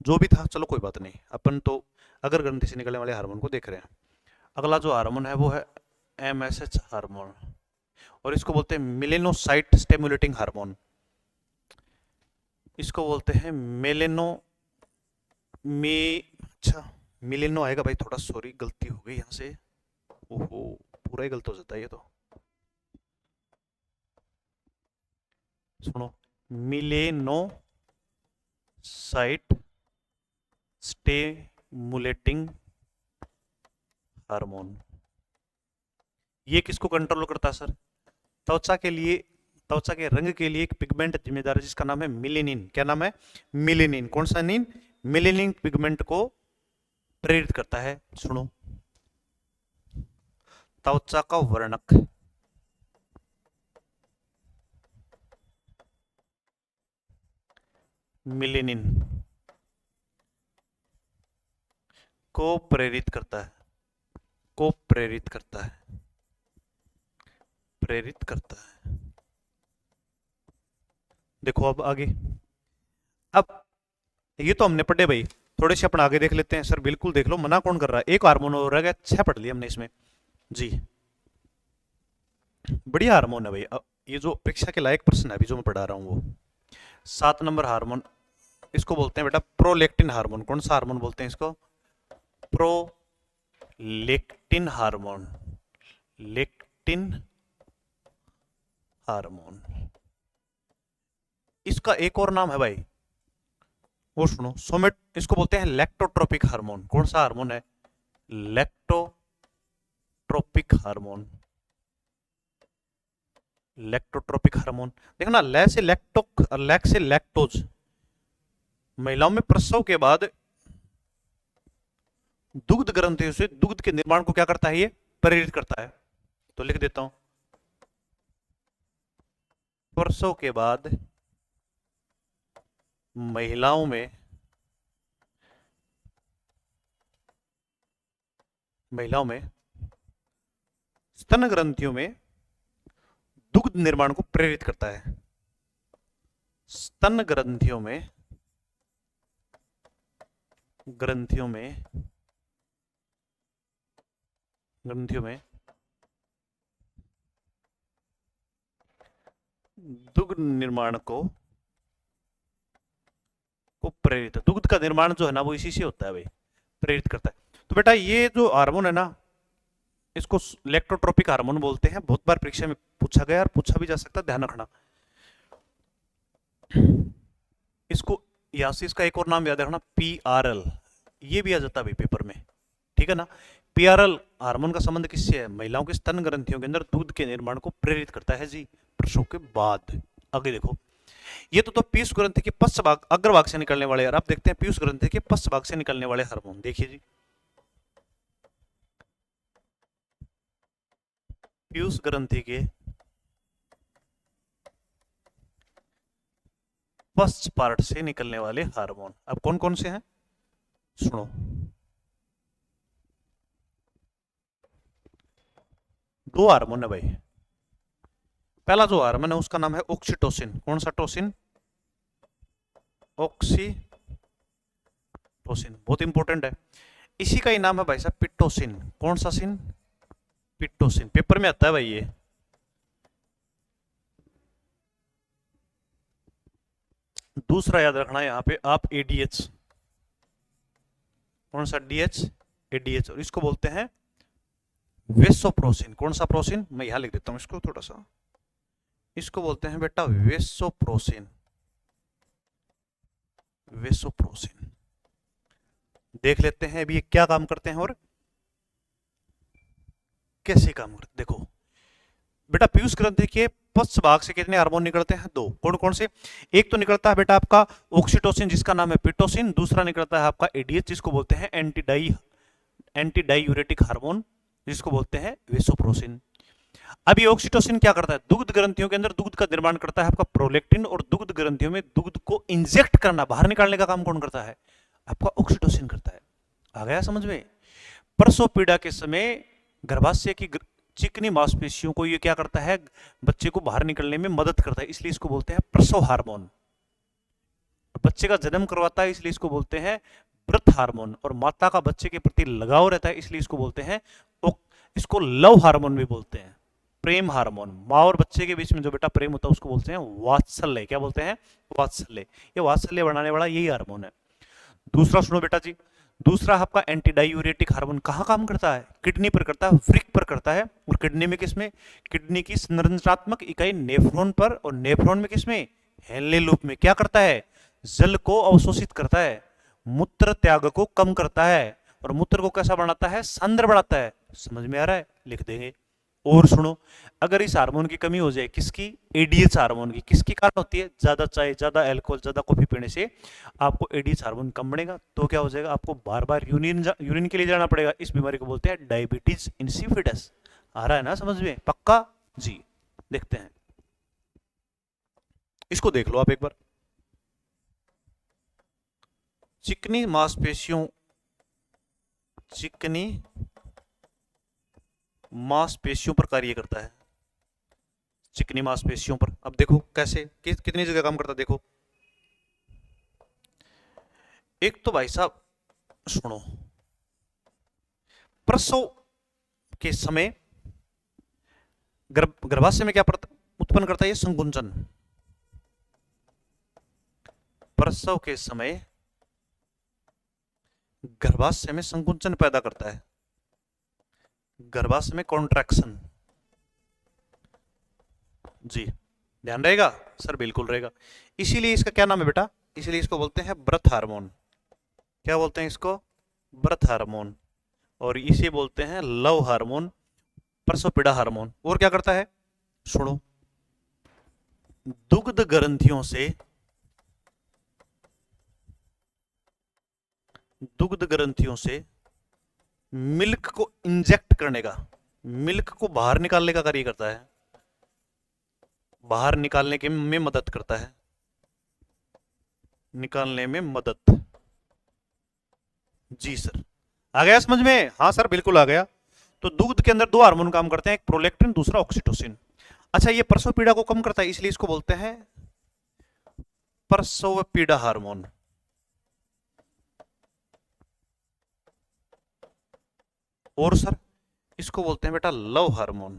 जो भी था चलो कोई बात नहीं, अपन तो अगर ग्रंथि से निकलने वाले हार्मोन को देख रहे हैं। अगला जो हार्मोन है वो है MSH हार्मोन। और इसको बोलते हैं मेलेनोसाइट स्टिमुलेटिंग हार्मोन। इसको बोलते हैं मेलेनो में, अच्छा मिलेनो आएगा भाई, थोड़ा सॉरी गलती हो गई यहाँ से, ओहो पूरा ही गलत हो जाता है ये तो। सुनो, मिलेनो साइट स्टिमुलेटिंग हार्मोन, ये किसको कंट्रोल करता है सर? त्वचा के लिए, त्वचा के रंग के लिए एक पिगमेंट जिम्मेदार है जिसका नाम है मिलेनिन। क्या नाम है? मिलेनिन। कौन सा नीन? मिलेनिन पिगमेंट को प्रेरित करता है। सुनो, त्वचा का वर्णक मिलेनिन को प्रेरित करता है, को प्रेरित करता है, प्रेरित करता है। देखो अब आगे, अब ये तो हमने पढ़े भाई, थोड़े से अपन आगे देख लेते हैं। सर बिल्कुल देख लो, मना कौन कर रहा है? एक हार्मोन और रह गया, 6 पढ़ लिया हमने इसमें जी। बढ़िया हार्मोन है भाई। अब ये जो परीक्षा के लायक प्रश्न है अभी जो मैं पढ़ा रहा हूँ वो 7 नंबर हार्मोन, इसको बोलते हैं बेटा प्रोलेक्टिन हार्मोन। कौन सा हार्मोन बोलते हैं इसको? Prolactin hormone, lectin hormone. इसका एक और नाम है भाई, वो सुनो, सोमेट, इसको बोलते हैं लैक्टोट्रोपिक हार्मोन। कौन सा हार्मोन है? लैक्टोट्रोपिक हार्मोन, लैक्टोट्रोपिक हार्मोन। देखना, ले से लैक्टो, लैक से लैक्टोज। महिलाओं में प्रसव के बाद दुग्ध ग्रंथियों से दुग्ध के निर्माण को क्या करता है? ये प्रेरित करता है। तो लिख देता हूं, प्रसव के बाद महिलाओं में, महिलाओं में स्तन ग्रंथियों में दुग्ध निर्माण को प्रेरित करता है। स्तन ग्रंथियों में, ग्रंथियों में, ग्रंथियों में दुग्ध निर्माण को प्रेरित, दुग्ध का निर्माण जो है ना वो इसी से होता है भाई, प्रेरित करता है। तो बेटा ये जो हार्मोन है ना, इसको लैक्टोट्रोपिक हार्मोन बोलते हैं। बहुत बार परीक्षा में पूछा गया और पूछा भी जा सकता है, ध्यान रखना। इसको यहां से इसका एक और नाम याद रखना, PRL, ये भी आ जाता है भाई पेपर में, ठीक है ना। PRL हार्मोन का संबंध किससे है? महिलाओं के स्तन ग्रंथियों के अंदर दूध के निर्माण को प्रेरित करता है जी, प्रसव के बाद। आगे देखो, ये तो पीयूष ग्रंथि के पश्च भाग, अग्रभाग से निकलने वाले, और आप देखते हैं पीयूष ग्रंथि के पश्च भाग से निकलने वाले हार्मोन। देखिए जी, पीयूष ग्रंथि के पश्च पार्ट से निकलने वाले हार्मोन अब कौन कौन से हैं? सुनो, दो हार्मोन है भाई। पहला जो हार्मोन है उसका नाम है ऑक्सीटोसिन। कौन सा टोसिन? ऑक्सीटोसिन, बहुत इंपॉर्टेंट है। इसी का ही नाम है भाई साहब पिट्टोसिन। कौन सा सिन? पिट्टोसिन, पेपर में आता है भाई ये। दूसरा याद रखना है यहां पे आप, ADH। कौन सा? DH, ADH, और इसको बोलते हैं वेसोप्रोसिन। कौन सा प्रोसिन? मैं यहां लिख देता हूं इसको थोड़ा सा, इसको बोलते हैं बेटा वेसोप्रोसिन, वेसोप्रोसिन। देख लेते हैं अभी ये क्या काम करते हैं और कैसे काम करते हैं। देखो बेटा, पीयूष ग्रंथि के पश्च भाग से कितने हार्मोन निकलते हैं? दो। कौन कौन से? एक तो निकलता है बेटा आपका ऑक्सीटोसिन जिसका नाम है पिटोसिन, दूसरा निकलता है आपका ADH जिसको बोलते हैं एंटी डायूरेटिक हार्मोन जिसको बोलते हैं वेसोप्रोसिन। अब ये ऑक्सीटोसिन क्या करता है? दुग्ध ग्रंथियों के अंदर दुग्ध का निर्माण करता है आपका प्रोलेक्टिन, और दुग्ध ग्रंथियों में दुग्ध को इंजेक्ट करना, बाहर निकालने का काम कौन करता है? आपका ऑक्सीटोसिन करता है। आ गया समझ में? प्रसव पीड़ा के समय गर्भाशय की चिकनी मांसपेशियों को ये क्या करता है? बच्चे को बाहर निकलने में मदद करता है, इसलिए इसको बोलते हैं प्रसव हार्मोन। बच्चे का जन्म करवाता है इसलिए इसको बोलते हैं ब्रथ हार्मोन, और माता का बच्चे के प्रति लगाव रहता है इसलिए इसको बोलते हैं, इसको लव हार्मोन भी बोलते हैं। प्रेम हार्मोन, माँ और बच्चे के बीच में जो बेटा प्रेम होता है उसको बोलते हैं वात्सल्य। क्या बोलते हैं? वात्सल्य। ये वात्सल्य बढ़ाने वाला यही हार्मोन है। दूसरा सुनो बेटा जी, दूसरा आपका एंटी डायूरेटिक हार्मोन कहाँ काम करता है? किडनी पर करता है, वृक्क पर करता है। और किडनी में किसमें? किडनी की संरचनात्मक इकाई नेफ्रॉन पर, और नेफ्रॉन में किसमें? हेनले लूप में। क्या करता है? जल को अवशोषित करता है, मूत्र त्याग को कम करता है, और मूत्र को कैसा बनाता है? सांद्र बनाता है। समझ में आ रहा है? लिख देंगे। और सुनो, अगर इस हार्मोन की कमी हो जाए, किसकी? एडीएच हार्मोन की। किसके कारण होती है? ज्यादा चाय, ज्यादा अल्कोहल, ज्यादा कॉफी पीने से आपको एडीएच हार्मोन कम बनेगा, तो क्या हो जाएगा? आपको बार बार यूरिन के लिए जाना पड़ेगा। इस बीमारी को बोलते हैं डायबिटीज इंसिपिडस। आ रहा है ना समझ में? पक्का जी। देखते हैं, इसको देख लो आप एक बार। चिकनी मांसपेशियों, चिकनी मांसपेशियों पर कार्य करता है। चिकनी मांसपेशियों पर। अब देखो कैसे, कितनी जगह काम करता है देखो। एक तो भाई साहब सुनो, प्रसव के समय गर्भाशय में क्या उत्पन्न करता है? ये संकुंचन। प्रसव के समय गर्भाशय में संकुंचन पैदा करता है, गर्भाशय में कॉन्ट्रैक्शन। जी ध्यान रहेगा सर? बिल्कुल रहेगा। इसीलिए इसका क्या नाम है बेटा? इसीलिए इसको बोलते हैं ब्रथ हार्मोन। क्या बोलते हैं इसको? Booth hormone. और इसे बोलते हैं लव हार्मोन, प्रसवपीड़ा हार्मोन। और क्या करता है? सुनो, दुग्ध ग्रंथियों से, दुग्ध ग्रंथियों से मिल्क को इंजेक्ट करने का, मिल्क को बाहर निकालने का कार्य करता है, बाहर निकालने के में मदद करता है, निकालने में मदद। जी सर, आ गया समझ में? हाँ सर बिल्कुल आ गया। तो दूध के अंदर दो हार्मोन काम करते हैं, एक प्रोलैक्टिन, दूसरा ऑक्सीटोसिन। अच्छा, ये प्रसव पीड़ा को कम करता है, इसलिए इसको बोलते हैं प्रसव पीड़ा हार्मोन। और सर इसको बोलते हैं बेटा लव हार्मोन,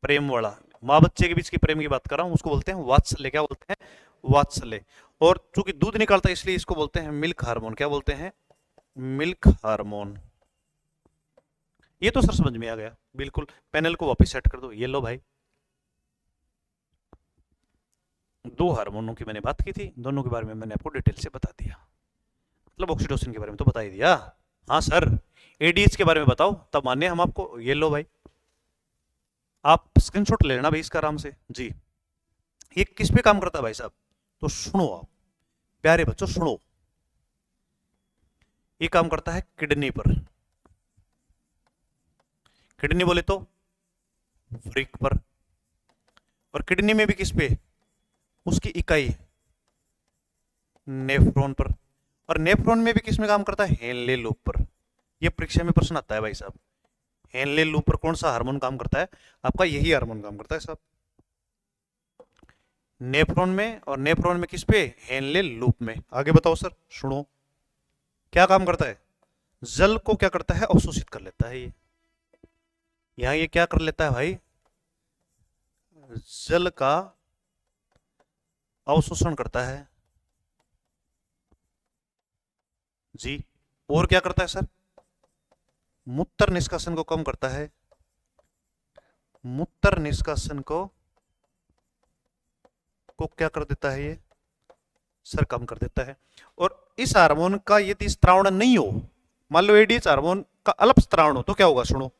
प्रेम वाला। माँ बच्चे के बीच की प्रेम की बात कर रहा हूं, उसको बोलते हैं वात्सल्य। क्या बोलते हैं? वात्सल्य। और चूंकि दूध निकालता है इसलिए इसको बोलते हैं मिल्क हार्मोन। क्या बोलते हैं? Milk hormone. ये तो सर समझ में आ गया बिल्कुल। पैनल को वापस सेट कर दो। ये लो भाई, दो हार्मोनों की मैंने बात की थी, दोनों के बारे में मैंने आपको डिटेल से बता दिया। मतलब ऑक्सीटोसिन के बारे में तो बता ही दिया। हाँ सर, एडीएच के बारे में बताओ तब मान्य हम आपको। ये लो भाई, आप स्क्रीनशॉट ले लेना भाई इसका आराम से। जी, ये किस पे काम करता है भाई साहब? तो सुनो आप प्यारे बच्चों, सुनो। ये काम करता है किडनी पर। किडनी बोले तो वृक्क पर। और किडनी में भी किस पे? उसकी इकाई नेफ्रॉन पर। और नेफ्रॉन में भी किस में काम करता है? हेनले लूप पर। यह परीक्षा में प्रश्न आता है भाई साहब। हेनले लूप पर कौन सा हार्मोन काम करता है? आपका यही हार्मोन काम करता है साहब, नेफ्रॉन में। और नेफ्रॉन में किस पे? हेनले लूप में। आगे बताओ सर, सुनो। क्या काम करता है? जल को क्या करता है? अवशोषित कर लेता है। ये यहां ये क्या कर लेता है भाई? जल का अवशोषण करता है। जी, और क्या करता है सर? मूत्र निष्कासन को कम करता है। मूत्र निष्कासन को क्या कर देता है? ये सर कम कर देता है। और इस हार्मोन का यदि स्त्रावण नहीं हो, मान लो एडीएच हार्मोन का अल्प स्त्रावण हो, तो क्या होगा? सुनो,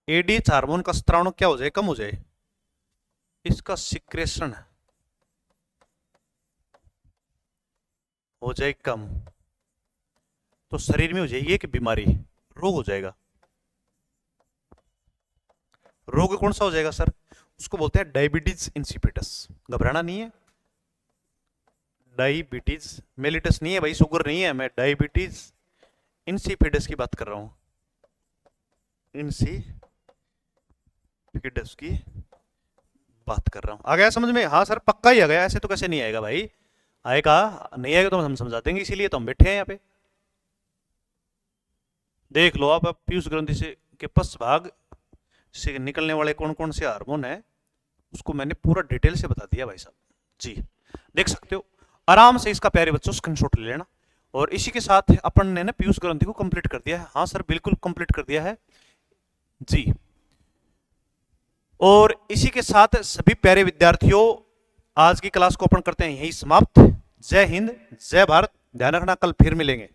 एडीएच हार्मोन का स्त्रावण क्या हो जाए? कम हो जाए। इसका सिक्रेशन हो जाए कम, तो शरीर में हो जाएगी एक बीमारी, रोग हो जाएगा। रोग कौन सा हो जाएगा सर? उसको बोलते हैं डायबिटीज इंसिपिटस। घबराना नहीं है, डायबिटीज मेलिटस नहीं है भाई, शुगर नहीं है, मैं डायबिटीज इंसिपिडस की बात कर रहा हूं। इंसिपिडस की बात कर रहा हूं। आ गया समझ में? हाँ सर पक्का ही आ गया, ऐसे तो कैसे नहीं आएगा भाई। आएगा, नहीं आएगा तो हम समझा देंगे, इसीलिए तो हम बैठे हैं यहाँ पे। देख लो आप, अब पीयूष ग्रंथि से के पश्च भाग से निकलने वाले कौन कौन से हार्मोन है उसको मैंने पूरा डिटेल से बता दिया भाई साहब जी। देख सकते हो, आराम से इसका प्यारे बच्चों स्क्रीनशॉट ले लेना। और इसी के साथ अपन ने ना पीयूष ग्रंथि को कंप्लीट कर दिया है। हाँ सर बिल्कुल कंप्लीट कर दिया है जी। और इसी के साथ सभी प्यारे विद्यार्थियों, आज की क्लास को अपन करते हैं यही समाप्त। जय हिंद, जय भारत। ध्यान रखना, कल फिर मिलेंगे।